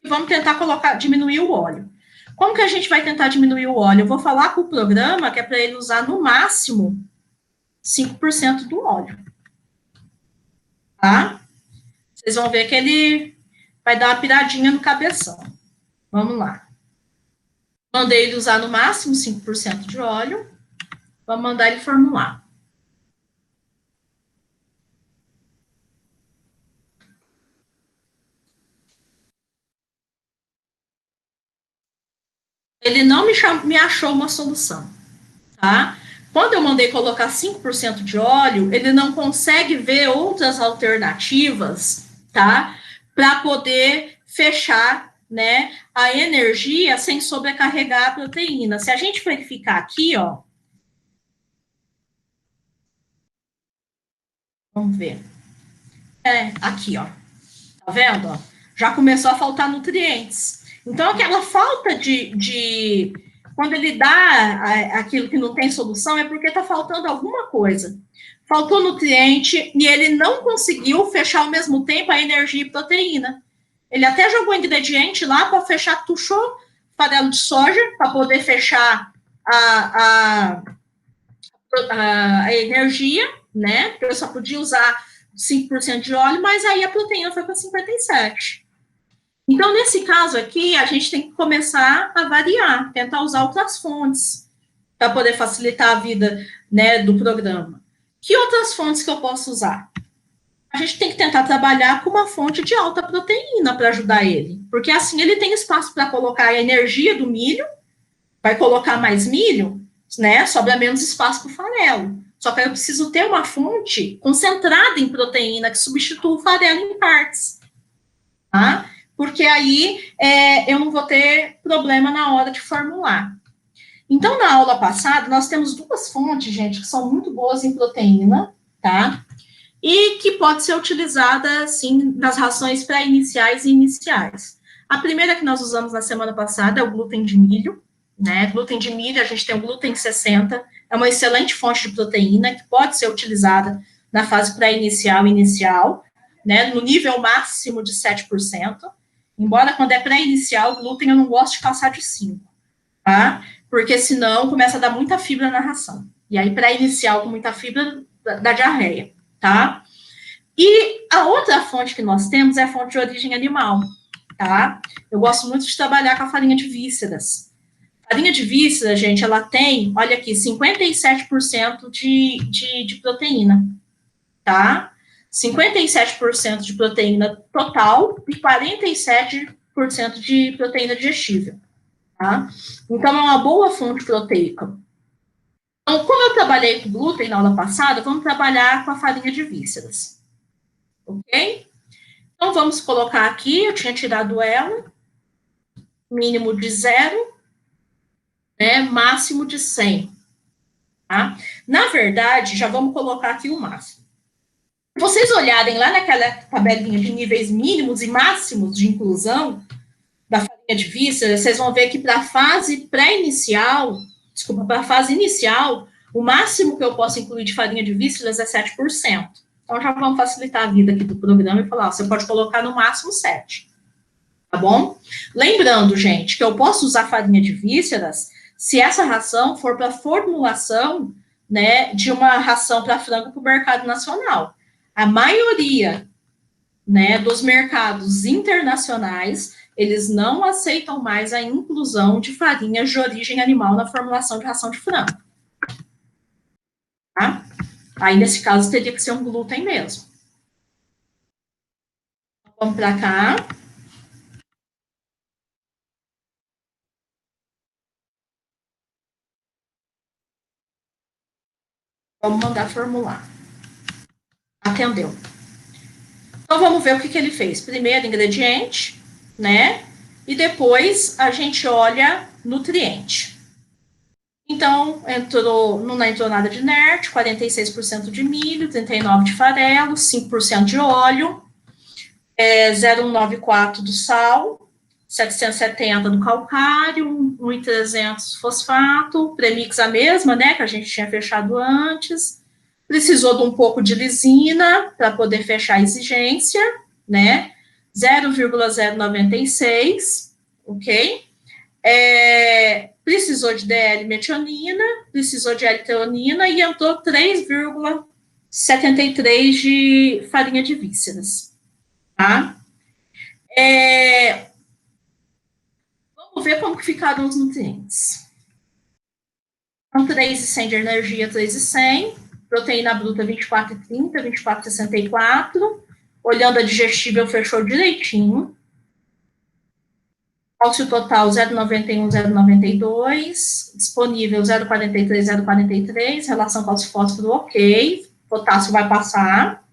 e vamos tentar diminuir o óleo. Como que a gente vai tentar diminuir o óleo? Eu vou falar com o programa que é para ele usar no máximo 5% do óleo, tá? Vocês vão ver que ele vai dar uma piradinha no cabeção. Vamos lá. Mandei ele usar no máximo 5% de óleo. Vamos mandar ele formular. Ele não me achou uma solução, tá? Quando eu mandei colocar 5% de óleo, ele não consegue ver outras alternativas, tá? Para poder fechar, né, a energia sem sobrecarregar a proteína. Se a gente verificar aqui, ó, vamos ver. Aqui, ó. Tá vendo? Ó? Já começou a faltar nutrientes. Então, aquela falta quando ele dá aquilo que não tem solução, é porque está faltando alguma coisa. Faltou nutriente e ele não conseguiu fechar ao mesmo tempo a energia e proteína. Ele até jogou ingrediente lá para fechar, tuchou farelo de soja para poder fechar a energia, né? Porque eu só podia usar 5% de óleo, mas aí a proteína foi para 57%. Então, nesse caso aqui, a gente tem que começar a variar, tentar usar outras fontes para poder facilitar a vida, né, do programa. Que outras fontes que eu posso usar? A gente tem que tentar trabalhar com uma fonte de alta proteína para ajudar ele, porque assim ele tem espaço para colocar a energia do milho, vai colocar mais milho, né, sobra menos espaço para o farelo. Só que eu preciso ter uma fonte concentrada em proteína que substitua o farelo em partes, tá? Porque aí eu não vou ter problema na hora de formular. Então, na aula passada, nós temos duas fontes, gente, que são muito boas em proteína, tá? E que pode ser utilizada, assim, nas rações pré-iniciais e iniciais. A primeira que nós usamos na semana passada é o glúten de milho, né? Glúten de milho, a gente tem o glúten 60, é uma excelente fonte de proteína que pode ser utilizada na fase pré-inicial e inicial, né? No nível máximo de 7%. Embora quando é pré-inicial, o glúten eu não gosto de passar de 5%, tá? Porque senão começa a dar muita fibra na ração. E aí, pré-inicial com muita fibra, dá diarreia, tá? E a outra fonte que nós temos é a fonte de origem animal, tá? Eu gosto muito de trabalhar com a farinha de vísceras. A farinha de vísceras, gente, ela tem, olha aqui, 57% de proteína, tá? 57% de proteína total e 47% de proteína digestível, tá? Então, é uma boa fonte proteica. Então, como eu trabalhei com glúten na aula passada, vamos trabalhar com a farinha de vísceras. Ok? Então, vamos colocar aqui, eu tinha tirado ela, mínimo de 0, né, máximo de 100. Tá? Na verdade, já vamos colocar aqui o máximo. Se vocês olharem lá naquela tabelinha de níveis mínimos e máximos de inclusão da farinha de vísceras, vocês vão ver que para a fase pré-inicial, desculpa, para a fase inicial, o máximo que eu posso incluir de farinha de vísceras é 7%. Então, já vamos facilitar a vida aqui do programa e falar, ó, você pode colocar no máximo 7%. Tá bom? Lembrando, gente, que eu posso usar farinha de vísceras se essa ração for para formulação, né, de uma ração para frango para o mercado nacional. A maioria, né, dos mercados internacionais, eles não aceitam mais a inclusão de farinhas de origem animal na formulação de ração de frango. Tá? Aí, nesse caso, teria que ser um glúten mesmo. Vamos para cá. Vamos mandar formular. Atendeu. Então, vamos ver o que ele fez. Primeiro, ingrediente, né? E depois, a gente olha nutriente. Então, não entrou nada de NERT, 46% de milho, 39% de farelo, 5% de óleo, 0,194 do sal, 770 do calcário, 1,300 fosfato, premix a mesma, né, que a gente tinha fechado antes. Precisou de um pouco de lisina para poder fechar a exigência, né, 0,096, ok? Precisou de DL-metionina, precisou de L-teonina e entrou 3,73 de farinha de vísceras, tá? Vamos ver como que ficaram os nutrientes. Então, 3,100 de energia, 3,100, proteína bruta 24,30, 24,64, olhando a digestível, fechou direitinho. Cálcio total 0,91, 0,92, disponível 0,43, 0,43, relação cálcio-fósforo ok, potássio vai passar,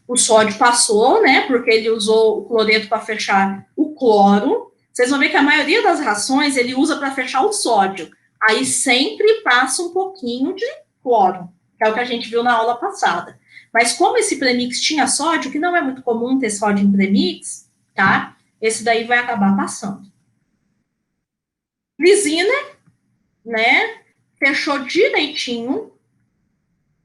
o sódio passou, né, porque ele usou o cloreto para fechar o cloro. Vocês vão ver que a maioria das rações ele usa para fechar o sódio, aí sempre passa um pouquinho de cloro, que é o que a gente viu na aula passada. Mas como esse premix tinha sódio, que não é muito comum ter sódio em premix, tá, esse daí vai acabar passando. Lisina, né? Fechou direitinho.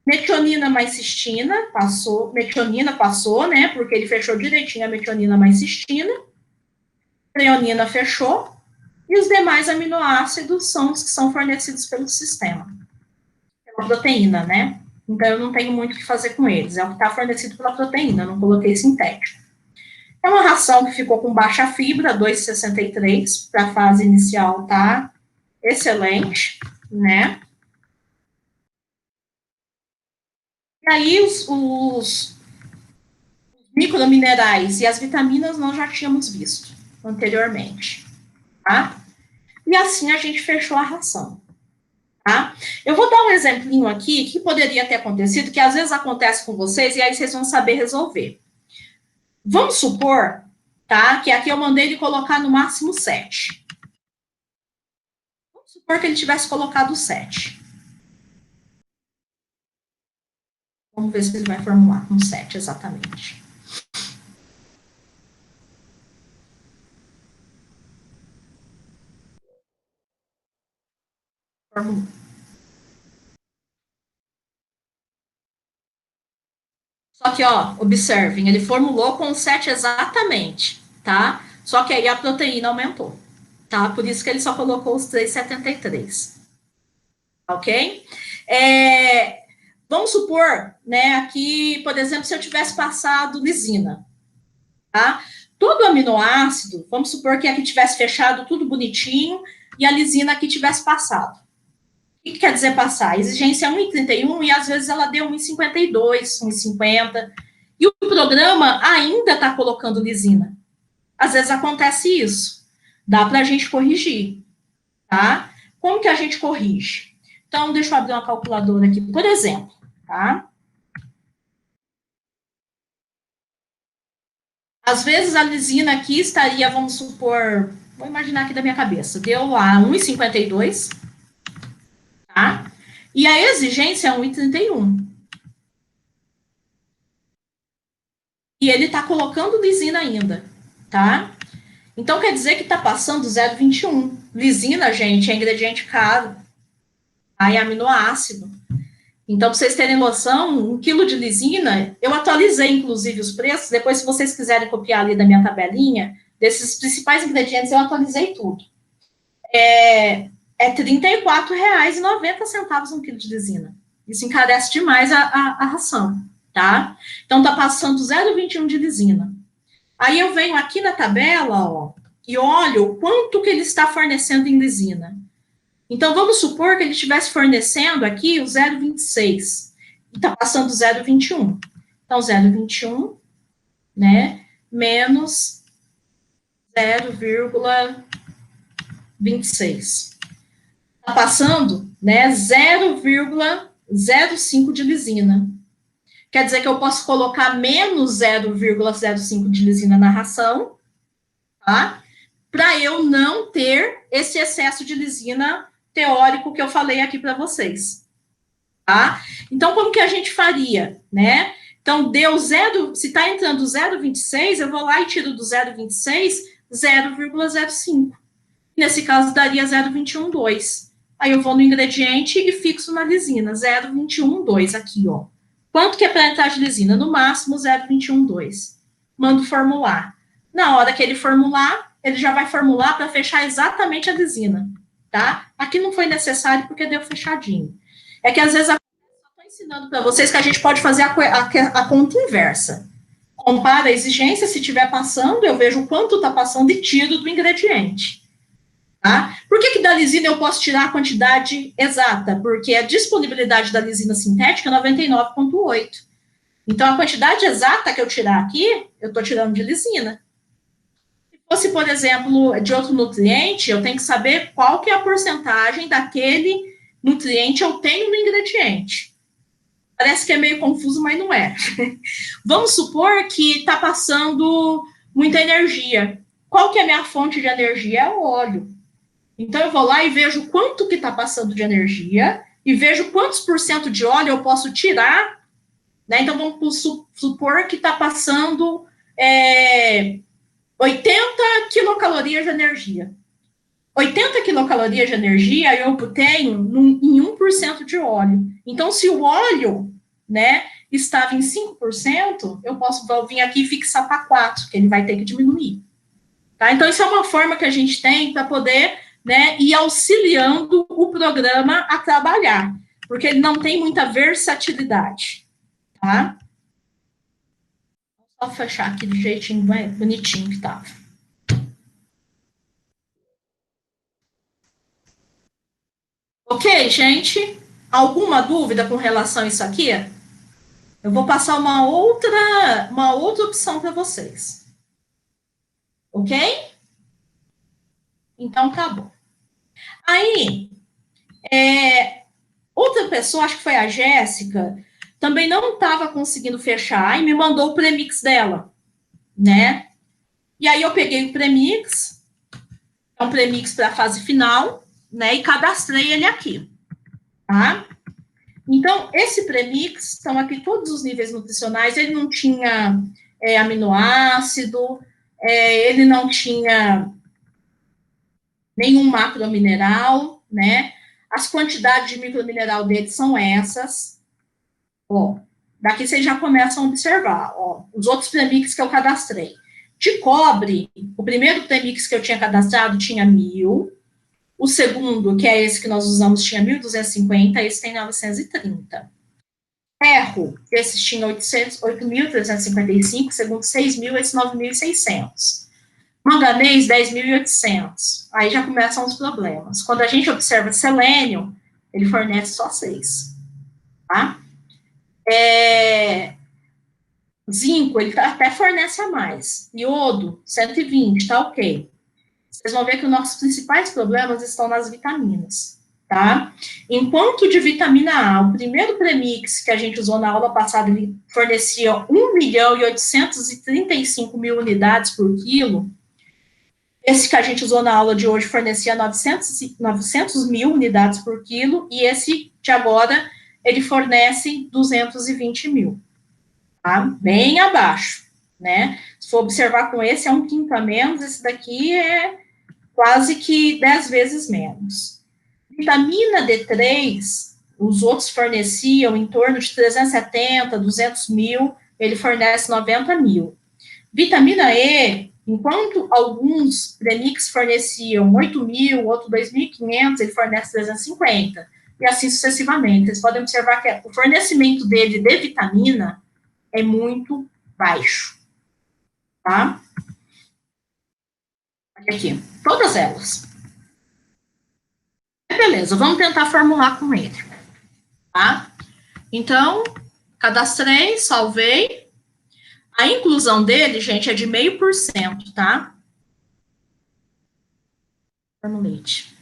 Metionina mais cistina, passou. Metionina passou, né? Porque ele fechou direitinho a metionina mais cistina. Treonina fechou. E os demais aminoácidos são os que são fornecidos pelo sistema. Pela proteína, né? Então, eu não tenho muito o que fazer com eles. É o que está fornecido pela proteína, eu não coloquei sintético. É uma ração que ficou com baixa fibra, 2,63, para a fase inicial, tá? Excelente, né? E aí, os microminerais e as vitaminas nós já tínhamos visto anteriormente, tá? E assim a gente fechou a ração, tá? Eu vou dar um exemplinho aqui que poderia ter acontecido, que às vezes acontece com vocês, e aí vocês vão saber resolver. Vamos supor, tá, que aqui eu mandei ele colocar no máximo 7. Vamos supor que ele tivesse colocado 7. Vamos ver se ele vai formular com 7 exatamente. Formulou. Só que, ó, observem, ele formulou com 7 exatamente, tá? Só que aí a proteína aumentou, tá? Por isso que ele só colocou os 3,73. Ok? Vamos supor, né, aqui, por exemplo, se eu tivesse passado lisina, tá? Todo aminoácido, vamos supor que aqui tivesse fechado tudo bonitinho e a lisina aqui tivesse passado. O que quer dizer passar? A exigência é 1,31 e às vezes ela deu 1,52, 1,50. E o programa ainda está colocando lisina. Às vezes acontece isso. Dá para a gente corrigir, tá? Como que a gente corrige? Então, deixa eu abrir uma calculadora aqui, por exemplo, tá? Às vezes, a lisina aqui estaria, vamos supor, vou imaginar aqui da minha cabeça, deu lá 1,52, tá? E a exigência é 1,31. E ele está colocando lisina ainda, tá? Então, quer dizer que está passando 0,21. Lisina, gente, é ingrediente caro. Aí, é aminoácido. Então, para vocês terem noção, 1 quilo de lisina, eu atualizei, inclusive, os preços. Depois, se vocês quiserem copiar ali da minha tabelinha, desses principais ingredientes, eu atualizei tudo. É R$34,90 1 quilo de lisina. Isso encarece demais a ração, tá? Então, tá passando 0,21 de lisina. Aí eu venho aqui na tabela, ó, e olho o quanto que ele está fornecendo em lisina. Então, vamos supor que ele estivesse fornecendo aqui o 0,26. E está passando 0,21. Então, 0,21, né, menos 0,26. Está passando, né, 0,05 de lisina. Quer dizer que eu posso colocar menos 0,05 de lisina na ração, tá? Para eu não ter esse excesso de lisina teórico que eu falei aqui para vocês, tá? Então, como que a gente faria, né? Então, deu zero, se está entrando 0,26, eu vou lá e tiro do 0,26, 0,05. Nesse caso, daria 0,212. Aí eu vou no ingrediente e fixo na lisina, 0,212 aqui, ó. Quanto que é para entrar de lisina? No máximo, 0,212. Mando formular. Na hora que ele formular, ele já vai formular para fechar exatamente a lisina, tá? Aqui não foi necessário porque deu fechadinho. É que às vezes eu estou ensinando para vocês que a gente pode fazer a conta inversa. Compara a exigência, se estiver passando, eu vejo quanto está passando e tiro do ingrediente. Tá? Por que da lisina eu posso tirar a quantidade exata? Porque a disponibilidade da lisina sintética é 99,8. Então, a quantidade exata que eu tirar aqui, eu estou tirando de lisina. Se fosse, por exemplo, de outro nutriente, eu tenho que saber qual que é a porcentagem daquele nutriente eu tenho no ingrediente. Parece que é meio confuso, mas não é. Vamos supor que está passando muita energia. Qual que é a minha fonte de energia? É o óleo. Então, eu vou lá e vejo quanto que está passando de energia e vejo quantos por cento de óleo eu posso tirar, né? Então, vamos supor que está passando 80 quilocalorias de energia. 80 quilocalorias de energia eu obtenho em 1% de óleo. Então, se o óleo, né, estava em 5%, eu posso vir aqui e fixar para 4%, que ele vai ter que diminuir. Tá? Então, isso é uma forma que a gente tem para poder, né, ir auxiliando o programa a trabalhar, porque ele não tem muita versatilidade, tá? Vou só fechar aqui do jeitinho bonitinho que tava. Ok, gente? Alguma dúvida com relação a isso aqui? Eu vou passar uma outra opção para vocês. Ok? Então, tá bom. Aí, outra pessoa, acho que foi a Jéssica, também não estava conseguindo fechar e me mandou o premix dela, né? E aí eu peguei o premix, é um premix para a fase final, né? E cadastrei ele aqui, tá? Então, esse premix, estão aqui todos os níveis nutricionais, ele não tinha aminoácido, ele não tinha nenhum macromineral, né? As quantidades de micromineral dele são essas. Ó, daqui vocês já começam a observar, ó, os outros premix que eu cadastrei. De cobre, o primeiro premix que eu tinha cadastrado tinha 1.000, o segundo, que é esse que nós usamos, tinha 1.250, esse tem 930. Ferro, esses tinham 8.355, segundo 6.000, esse 9.600. Manganês, 10.800. Aí já começam os problemas. Quando a gente observa selênio, ele fornece só 6. Tá? Zinco, ele até fornece a mais. Iodo, 120, tá ok. Vocês vão ver que os nossos principais problemas estão nas vitaminas, tá? Enquanto de vitamina A, o primeiro premix que a gente usou na aula passada, ele fornecia 1.835.000 unidades por quilo. Esse que a gente usou na aula de hoje fornecia 900 mil unidades por quilo, e esse de agora, ele fornece 220 mil, tá? Bem abaixo, né? Se for observar com esse, é 1/5 a menos, esse daqui é quase que 10 vezes menos. Vitamina D3, os outros forneciam em torno de 370, 200 mil, ele fornece 90 mil. Vitamina E, enquanto alguns premix forneciam 8 mil, outro 2.500, ele fornece 350, e assim sucessivamente. Vocês podem observar que o fornecimento dele de vitamina é muito baixo, tá? Aqui, todas elas. Beleza, vamos tentar formular com ele, tá? Então, cadastrei, salvei. A inclusão dele, gente, é de 0,5%, tá? Formulate.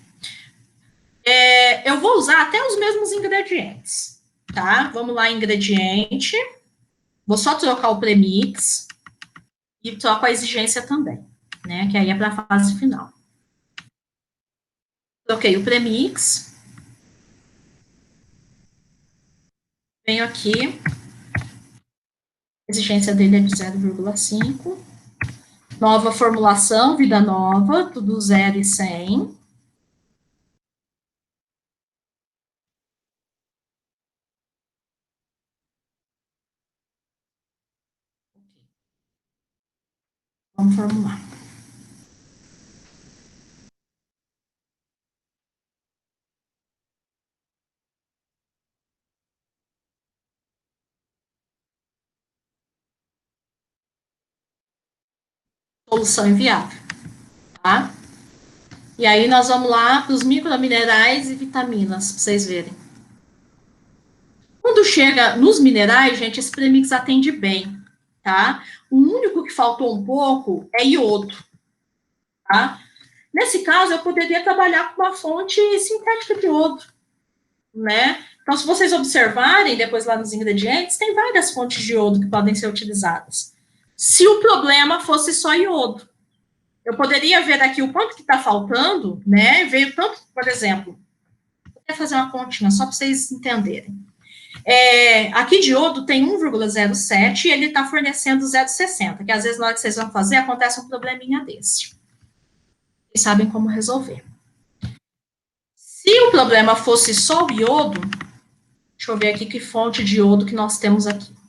Eu vou usar até os mesmos ingredientes, tá? Vamos lá, ingrediente. Vou só trocar o premix e troco a exigência também, né? Que aí é para a fase final. Troquei o premix. Venho aqui. A exigência dele é de 0,5. Nova formulação, vida nova, tudo 0 e 100. Vamos formular. Solução inviável, tá? E aí nós vamos lá para os microminerais e vitaminas, para vocês verem. Quando chega nos minerais, gente, esse premix atende bem, tá? O único que faltou um pouco é iodo, tá? Nesse caso, eu poderia trabalhar com uma fonte sintética de iodo, né? Então, se vocês observarem depois lá nos ingredientes, tem várias fontes de iodo que podem ser utilizadas. Se o problema fosse só iodo, eu poderia ver aqui o quanto que está faltando, né? Veio tanto, por exemplo, vou fazer uma continha só para vocês entenderem. Aqui de iodo tem 1,07 e ele está fornecendo 0,60, que às vezes na hora que vocês vão fazer acontece um probleminha desse. Vocês sabem como resolver. Se o problema fosse só o iodo, deixa eu ver aqui que fonte de iodo que nós temos aqui.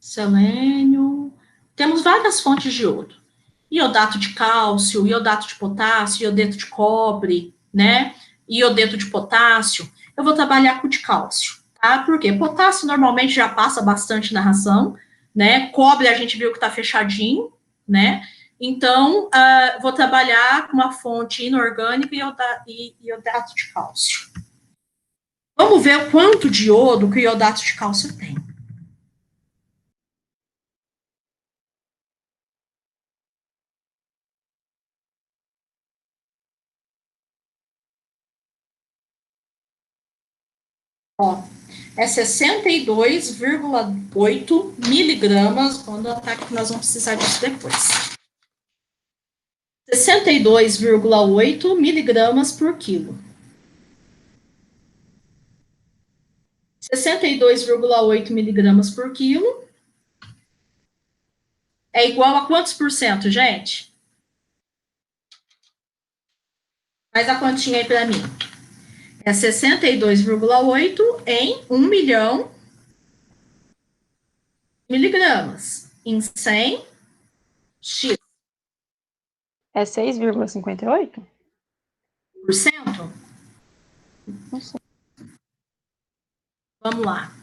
Selênio. Temos várias fontes de iodo. Iodato de cálcio, iodato de potássio, iodeto de cobre, né? Iodeto de potássio. Eu vou trabalhar com o de cálcio, tá? Porque potássio normalmente já passa bastante na ração, né? Cobre a gente viu que tá fechadinho, né? Então, vou trabalhar com uma fonte inorgânica e iodato de cálcio. Vamos ver o quanto de iodo que o iodato de cálcio tem. Ó, é 62,8 miligramas, quando tá que nós vamos precisar disso depois. 62,8 miligramas por quilo. 62,8 miligramas por quilo é igual a quantos por cento, gente? Faz a continha aí para mim. É 62,8 em 1 milhão miligramas. Em 100 x. É 6,58? Por cento? Não sei. Vamos lá.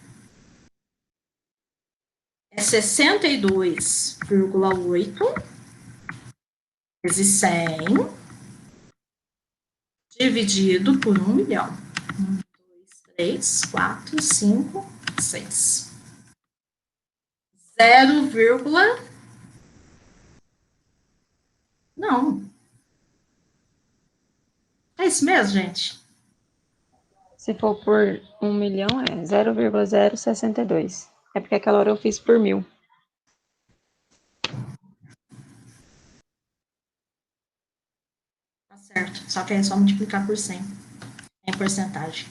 É 62,8 vezes 100 dividido por 1 milhão. 1, 2, 3, 4, 5, 6. 0, não. É isso mesmo, gente? Se for por 1 milhão, é 0,062. É porque aquela hora eu fiz por 1.000. Tá certo. Só que é só multiplicar por 100. É porcentagem.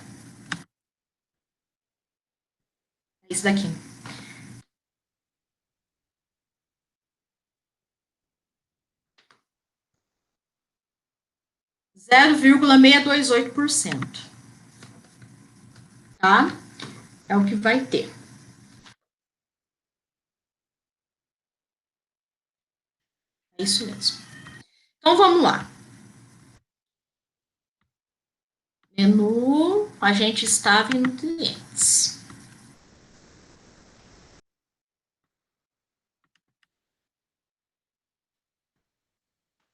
É isso daqui. Zero vírgula 628%. Tá? É o que vai ter. É isso mesmo. Então, vamos lá. Menu, a gente estava em nutrientes.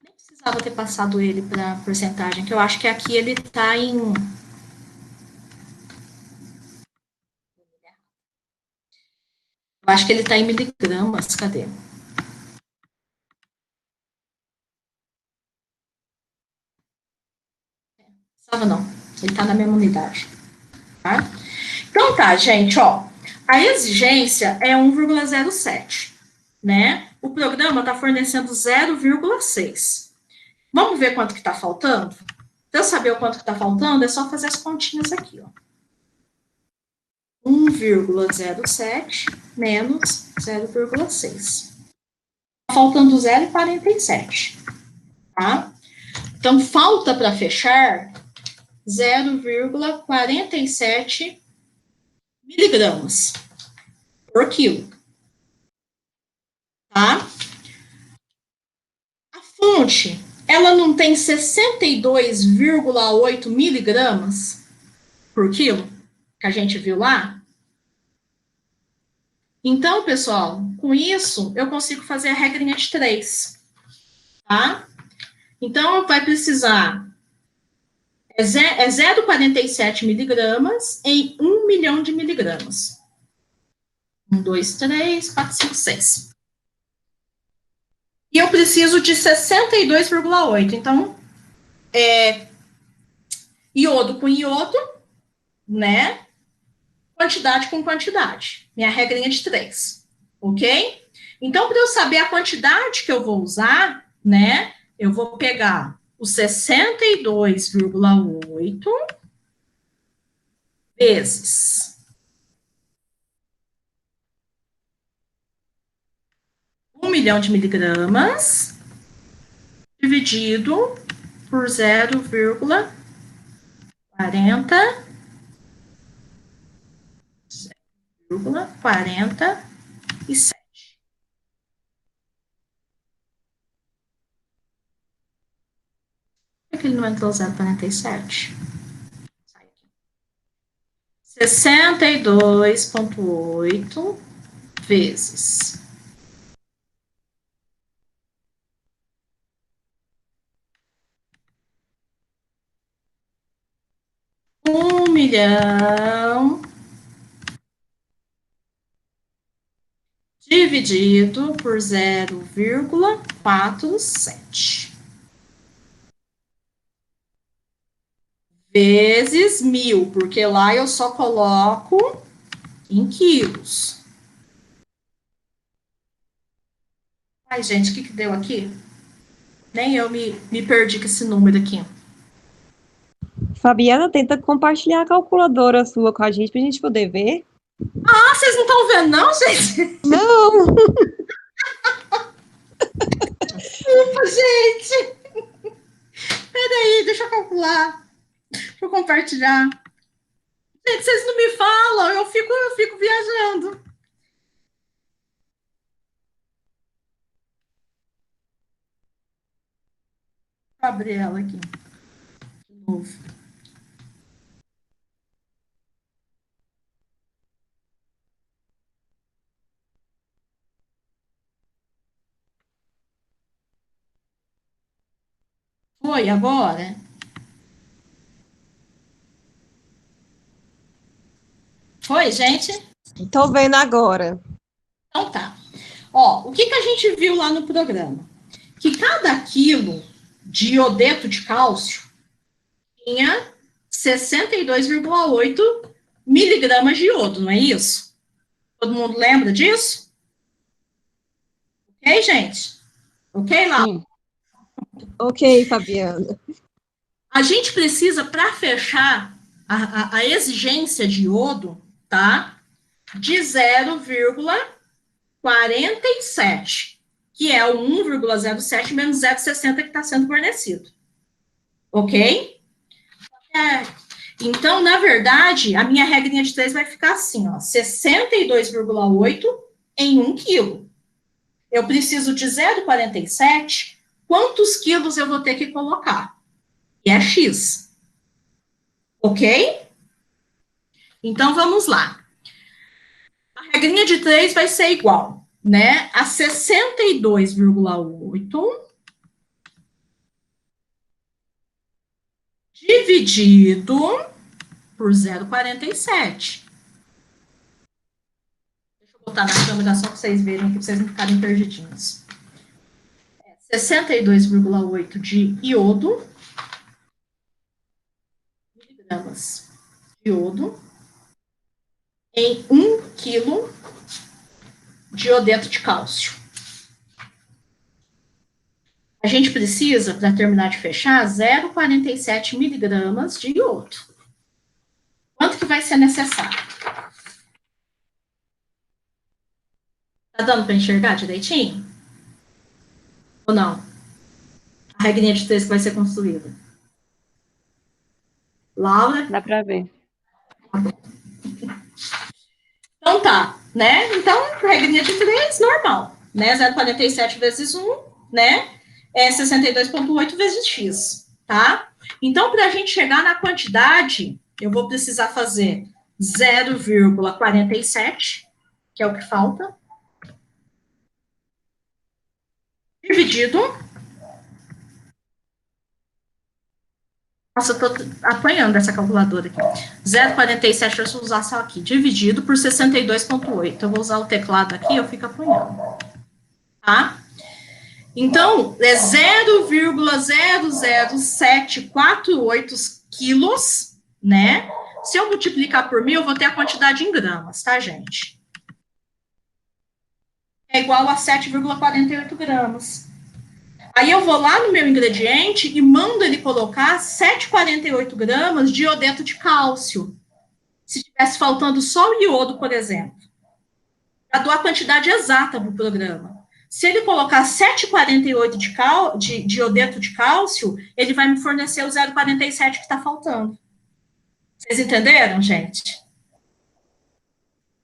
Nem precisava ter passado ele para porcentagem, que eu acho que aqui ele está em... Eu acho que ele está em miligramas. Cadê? Estava não. Ele está na mesma unidade. Tá? Então tá, gente, ó. A exigência é 1,07, né? O programa está fornecendo 0,6. Vamos ver quanto que está faltando? Para eu saber o quanto que está faltando, é só fazer as continhas aqui, ó. 1,07 menos 0,6. Tá faltando 0,47, tá? Então, falta para fechar 0,47 miligramas por quilo, tá? A fonte, ela não tem 62,8 miligramas por quilo, que a gente viu lá? Então, pessoal, com isso, eu consigo fazer a regrinha de 3, tá? Então, vai precisar... É 0,47 miligramas em 1 milhão de miligramas. 1, 2, 3, 4, 5, 6. E eu preciso de 62,8. Então, iodo com iodo, né? Quantidade com quantidade. Minha regrinha de 3. Ok? Então, para eu saber a quantidade que eu vou usar, né? Eu vou pegar o 62,8 vezes 1 milhão de miligramas dividido por 0,47. Por que ele não entrou 0,47? 62,8 vezes 1 milhão dividido por 0,47 vezes 1.000, porque lá eu só coloco em quilos. Ai, gente, o que deu aqui? Nem eu me perdi com esse número aqui. Fabiana, tenta compartilhar a calculadora sua com a gente pra gente poder ver. Ah, vocês não estão vendo, não, gente? Não! Desculpa, gente! Peraí, deixa eu calcular. Deixa eu compartilhar. Gente, vocês não me falam, eu fico viajando. Vou abrir ela aqui. De novo. Foi agora? Foi, gente? Tô vendo agora. Então tá. Ó, o que a gente viu lá no programa? Que cada quilo de iodeto de cálcio tinha 62,8 miligramas de iodo, não é isso? Todo mundo lembra disso? Ok, gente? Ok, Laura? Sim. Ok, Fabiana. A gente precisa, para fechar a exigência de iodo, tá? De 0,47, que é o 1,07 menos 0,60 que está sendo fornecido. Ok? Então, na verdade, a minha regrinha de 3 vai ficar assim, ó, 62,8 em 1 quilo. Eu preciso de 0,47, quantos quilos eu vou ter que colocar? E é X. Ok? Então, vamos lá. A regrinha de 3 vai ser igual, né, a 62,8 dividido por 0,47. Deixa eu botar na câmera só para vocês verem aqui, para vocês não ficarem perdidinhos. 62,8 de iodo, miligramas de iodo, em 1 quilo de iodeto de cálcio. A gente precisa, para terminar de fechar, 0,47 miligramas de iodo. Quanto que vai ser necessário? Tá dando para enxergar direitinho? Ou não? A regrinha de 3 que vai ser construída. Laura? Dá para ver. Então tá, né? Então, regrinha de 3, normal, né? 0,47 vezes 1, né? É 62,8 vezes x, tá? Então, para a gente chegar na quantidade, eu vou precisar fazer 0,47, que é o que falta, dividido. Nossa, eu tô apanhando essa calculadora aqui. 0,47, deixa eu usar só aqui. Dividido por 62,8. Eu vou usar o teclado aqui, eu fico apanhando. Tá? Então, é 0,00748 quilos, né? Se eu multiplicar por 1.000, eu vou ter a quantidade em gramas, tá, gente? É igual a 7,48 gramas. Aí eu vou lá no meu ingrediente e mando ele colocar 7,48 gramas de iodeto de cálcio. Se estivesse faltando só o iodo, por exemplo. Para dar a quantidade exata para o programa. Se ele colocar 7,48 de iodeto de cálcio, ele vai me fornecer o 0,47 que está faltando. Vocês entenderam, gente?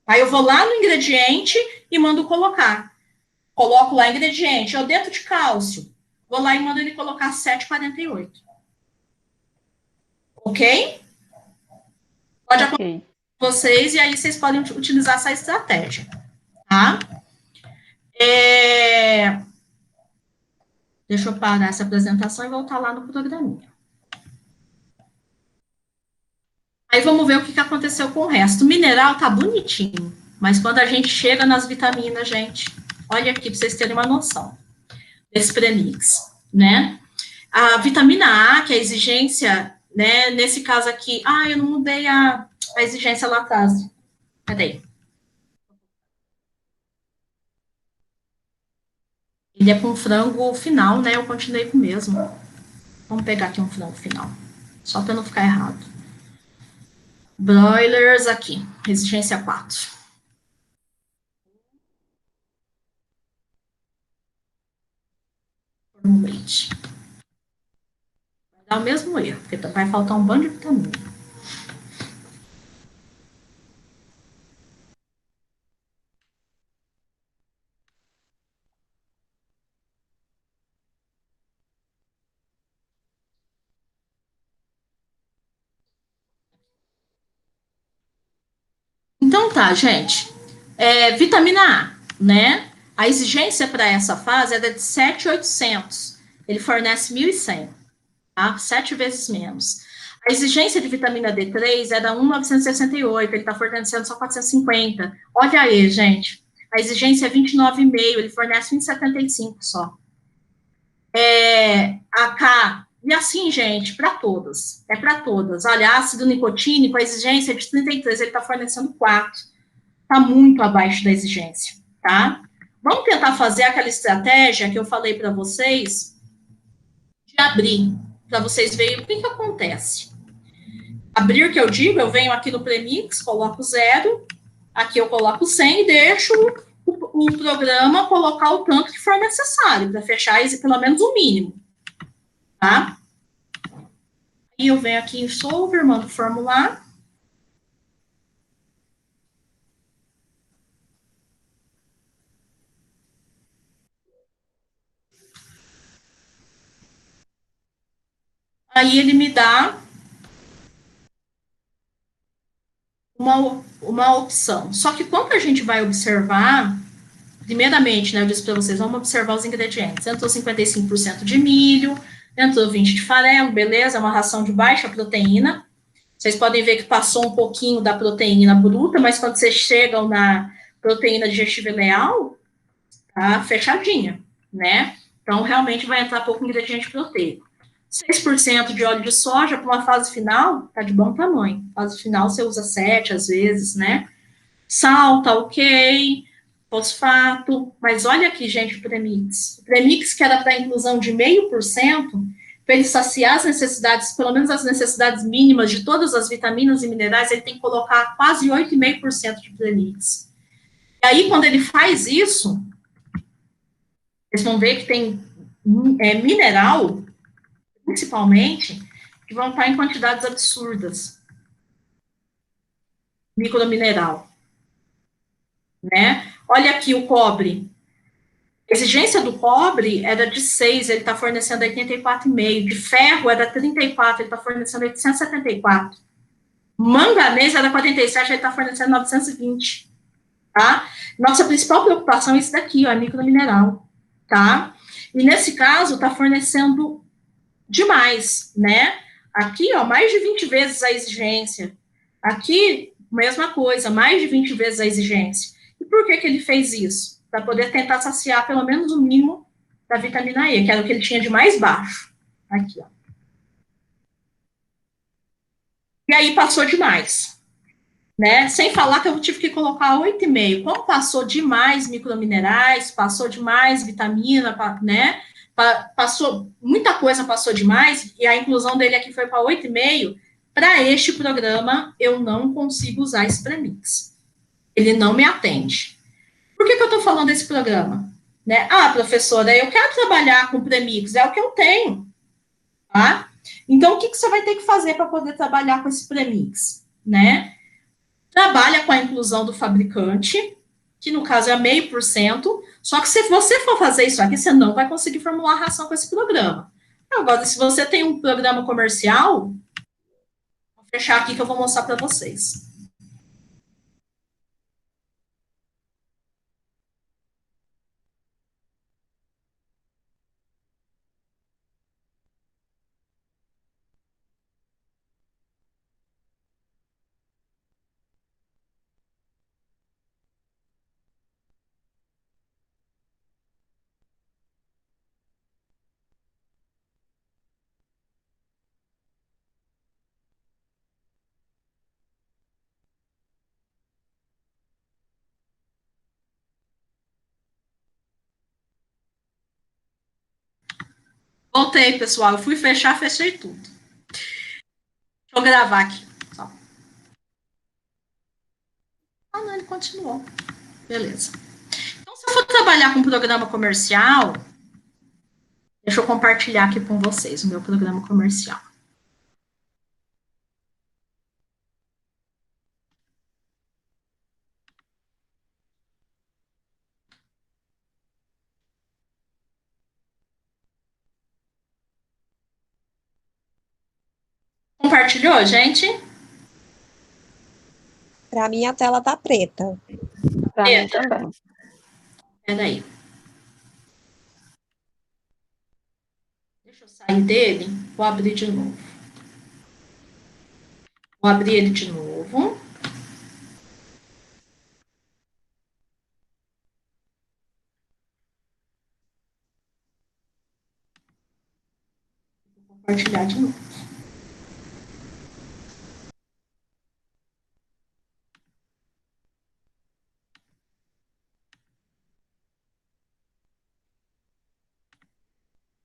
Aí eu vou lá no ingrediente e mando colocar. Coloco lá ingrediente, iodeto de cálcio. Vou lá e mando ele colocar 7,48. Ok? Pode acontecer com vocês e aí vocês podem utilizar essa estratégia. Tá? Deixa eu parar essa apresentação e voltar lá no programinha. Aí vamos ver o que aconteceu com o resto. O mineral tá bonitinho, mas quando a gente chega nas vitaminas, gente, olha aqui para vocês terem uma noção desse premix, né? A vitamina A, que é a exigência, né? Nesse caso aqui, eu não mudei a exigência lá atrás. Cadê? Ele é com frango final, né? Eu continuei com o mesmo. Vamos pegar aqui um frango final, só para não ficar errado. Broilers aqui, exigência 4. Leite. Vai dar o mesmo erro, porque vai faltar um bando de vitamina. Então tá, gente. Vitamina A, né? A exigência para essa fase é de 7.800. Ele fornece 1.100, tá? 7 vezes menos. A exigência de vitamina D3 é da 1.968, ele está fornecendo só 450. Olha aí, gente. A exigência é 29,5, ele fornece 1,75 só. A K, E assim, gente, para todas. É para todas. Olha, ácido nicotínico, a exigência é de 33, ele está fornecendo 4. Está muito abaixo da exigência, tá? Vamos tentar fazer aquela estratégia que eu falei para vocês de abrir, para vocês verem o que acontece. Abrir, que eu digo, eu venho aqui no premix, coloco 0, aqui eu coloco 100 e deixo o programa colocar o tanto que for necessário para fechar pelo menos o mínimo, tá? E eu venho aqui em Solver, mando formular. Aí ele me dá uma opção. Só que quando a gente vai observar, primeiramente, né, eu disse para vocês, vamos observar os ingredientes. Entrou 55% de milho, entrou 20% de farelo, beleza, é uma ração de baixa proteína. Vocês podem ver que passou um pouquinho da proteína bruta, mas quando vocês chegam na proteína digestiva leal, tá fechadinha, né? Então, realmente vai entrar pouco ingrediente proteico. 6% de óleo de soja para uma fase final, tá de bom tamanho. Fase final você usa 7 às vezes, né? Sal, tá ok. Fosfato. Mas olha aqui, gente, o premix. O premix, que era para inclusão de 0,5%, para ele saciar as necessidades, pelo menos as necessidades mínimas de todas as vitaminas e minerais, ele tem que colocar quase 8,5% de premix. E aí, quando ele faz isso, vocês vão ver que tem mineral, principalmente, que vão estar em quantidades absurdas. Micromineral, né? Olha aqui o cobre. A exigência do cobre era de 6, ele está fornecendo 84,5. De ferro era 34, ele está fornecendo 874. Manganês era 47, ele está fornecendo 920. Tá? Nossa principal preocupação é isso daqui, ó, é micromineral. Tá? E nesse caso, está fornecendo demais, né? Aqui, ó, mais de 20 vezes a exigência. Aqui, mesma coisa, mais de 20 vezes a exigência. E por que ele fez isso? Para poder tentar saciar pelo menos o mínimo da vitamina E, que era o que ele tinha de mais baixo. Aqui, ó. E aí passou demais, né? Sem falar que eu tive que colocar 8,5. Como passou demais microminerais, passou demais vitamina, né? Passou, muita coisa passou demais, e a inclusão dele aqui foi para 8,5. Para este programa, eu não consigo usar esse premix. Ele não me atende. Por que eu estou falando desse programa? Né? Ah, professora, eu quero trabalhar com premix, é o que eu tenho. Tá? Então, o que você vai ter que fazer para poder trabalhar com esse premix? Né? Trabalha com a inclusão do fabricante, que no caso é 0,5%, só que se você for fazer isso aqui, você não vai conseguir formular a ração com esse programa. Agora, se você tem um programa comercial, vou fechar aqui que eu vou mostrar para vocês. Voltei, pessoal. Eu fui fechar, fechei tudo. Deixa eu gravar aqui. Só. Ah, não, ele continuou. Beleza. Então, se eu for trabalhar com um programa comercial, deixa eu compartilhar aqui com vocês o meu programa comercial. Compartilhou, gente? Para mim, a tela tá preta. Para mim também. Peraí. Deixa eu sair dele. Vou abrir de novo. Vou abrir ele de novo. Vou Compartilhar de novo.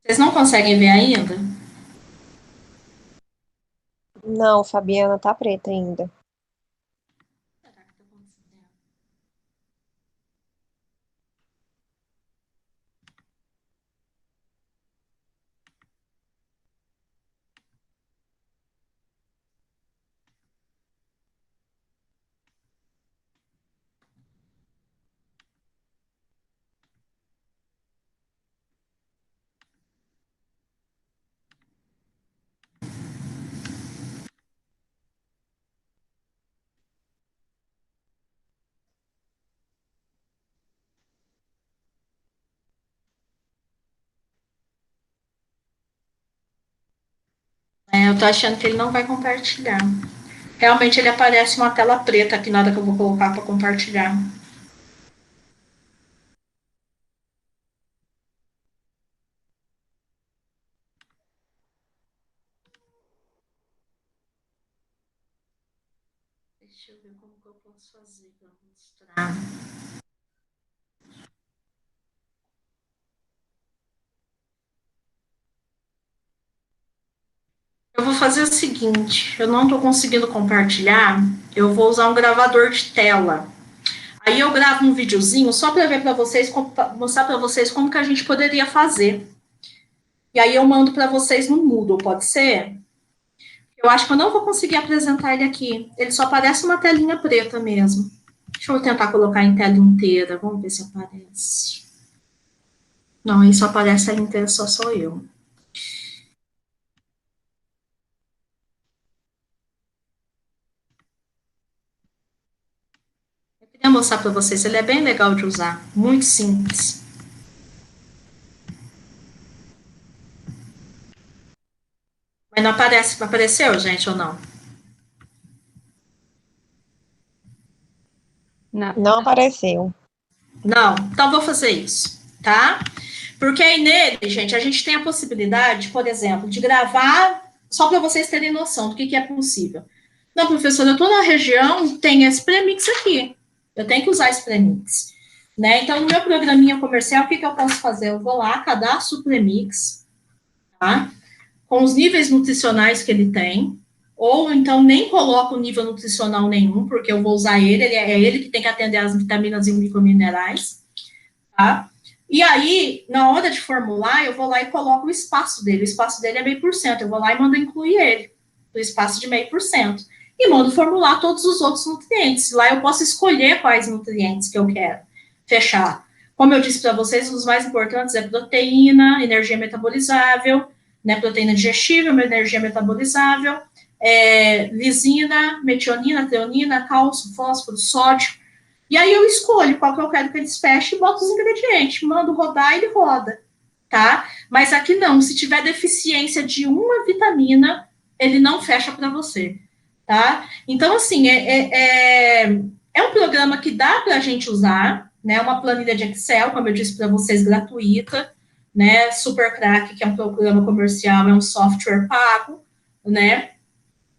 Vocês não conseguem ver ainda? Não, Fabiana, tá preta ainda. Eu tô achando que ele não vai compartilhar. Realmente ele aparece uma tela preta aqui na hora que eu vou colocar para compartilhar. Deixa eu ver como que eu posso fazer para mostrar. Eu vou fazer o seguinte, eu não estou conseguindo compartilhar, eu vou usar um gravador de tela. Aí eu gravo um videozinho só para ver para vocês, mostrar para vocês como que a gente poderia fazer. E aí eu mando para vocês no Moodle, pode ser? Eu acho que eu não vou conseguir apresentar ele aqui. Ele só aparece uma telinha preta mesmo. Deixa eu tentar colocar em tela inteira. Vamos ver se aparece. Não, aí só aparece a tela inteira, só sou eu. Eu queria mostrar para vocês. Ele é bem legal de usar. Muito simples. Mas não aparece. Apareceu, gente, ou não? Não. Não apareceu. Não, então vou fazer isso, tá? Porque aí nele, gente, a gente tem a possibilidade, por exemplo, de gravar, só para vocês terem noção do que é possível. Não, professora, eu estou na região, tem esse premix aqui. Eu tenho que usar esse premix. Né? Então, no meu programinha comercial, o que eu posso fazer? Eu vou lá, cadastro o premix, tá? Com os níveis nutricionais que ele tem, ou então nem coloco nível nutricional nenhum, porque eu vou usar ele, é ele que tem que atender as vitaminas e microminerais, tá? E aí, na hora de formular, eu vou lá e coloco o espaço dele. O espaço dele é 0,5%. Eu vou lá e mando incluir ele, o espaço de 0,5%. E mando formular todos os outros nutrientes. Lá eu posso escolher quais nutrientes que eu quero fechar. Como eu disse para vocês, os mais importantes é proteína, energia metabolizável, né, proteína digestível, energia metabolizável, lisina, metionina, treonina, cálcio, fósforo, sódio. E aí eu escolho qual que eu quero que eles fechem e boto os ingredientes, mando rodar e ele roda, tá? Mas aqui não, se tiver deficiência de uma vitamina, ele não fecha para você, tá? Então, assim, é um programa que dá para a gente usar, né? Uma planilha de Excel, como eu disse para vocês, gratuita, né? Super Crack, que é um programa comercial, é um software pago, né?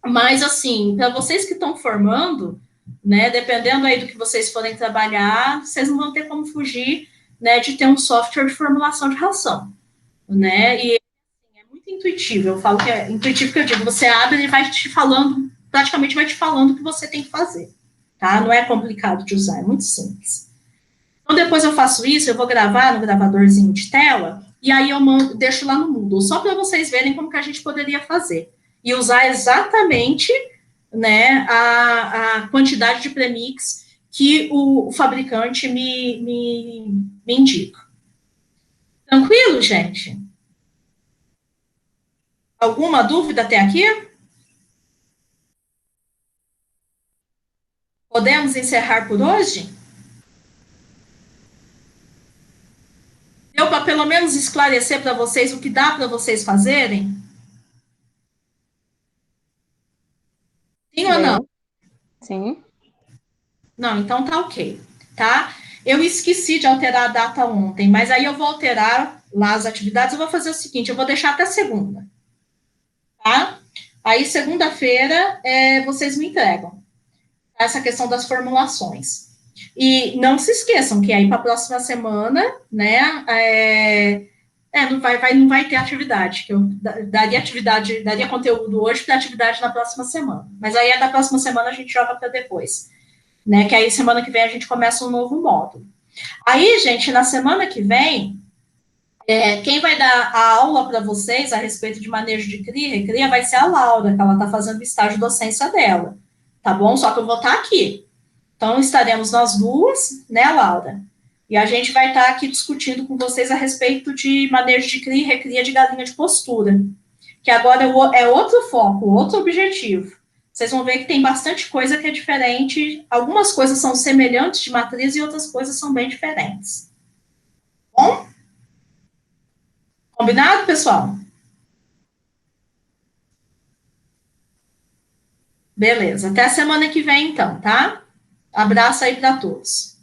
Mas, assim, para vocês que estão formando, né, dependendo aí do que vocês forem trabalhar, vocês não vão ter como fugir, né, de ter um software de formulação de ração, né? E é muito intuitivo. Eu falo que é intuitivo que eu digo, você abre e vai te falando, praticamente vai te falando o que você tem que fazer, tá? Não é complicado de usar, é muito simples. Então, depois eu faço isso, eu vou gravar no gravadorzinho de tela, e aí eu deixo lá no Moodle, só para vocês verem como que a gente poderia fazer. E usar exatamente, né, a quantidade de premix que o fabricante me indica. Tranquilo, gente? Alguma dúvida até aqui? Podemos encerrar por hoje? Deu para pelo menos esclarecer para vocês o que dá para vocês fazerem? Sim ou não? Sim. Não, então tá ok, tá? Eu esqueci de alterar a data ontem, mas aí eu vou alterar lá as atividades. Eu vou fazer o seguinte: eu vou deixar até segunda, Aí, segunda-feira, vocês me entregam essa questão das formulações. E não se esqueçam que aí para a próxima semana, né, não vai ter atividade, que eu daria conteúdo hoje para atividade na próxima semana. Mas aí da próxima semana a gente joga para depois, né? Que aí semana que vem a gente começa um novo módulo. Aí, gente, na semana que vem, quem vai dar a aula para vocês a respeito de manejo de cria e recria vai ser a Laura, que ela está fazendo o estágio de docência dela, tá bom? Só que eu vou estar aqui. Então, estaremos nós duas, né, Laura? E a gente vai estar aqui discutindo com vocês a respeito de manejo de cria e recria de galinha de postura, que agora é outro foco, outro objetivo. Vocês vão ver que tem bastante coisa que é diferente, algumas coisas são semelhantes de matriz e outras coisas são bem diferentes. Bom? Combinado, pessoal? Beleza, até a semana que vem, então, tá? Abraço aí para todos.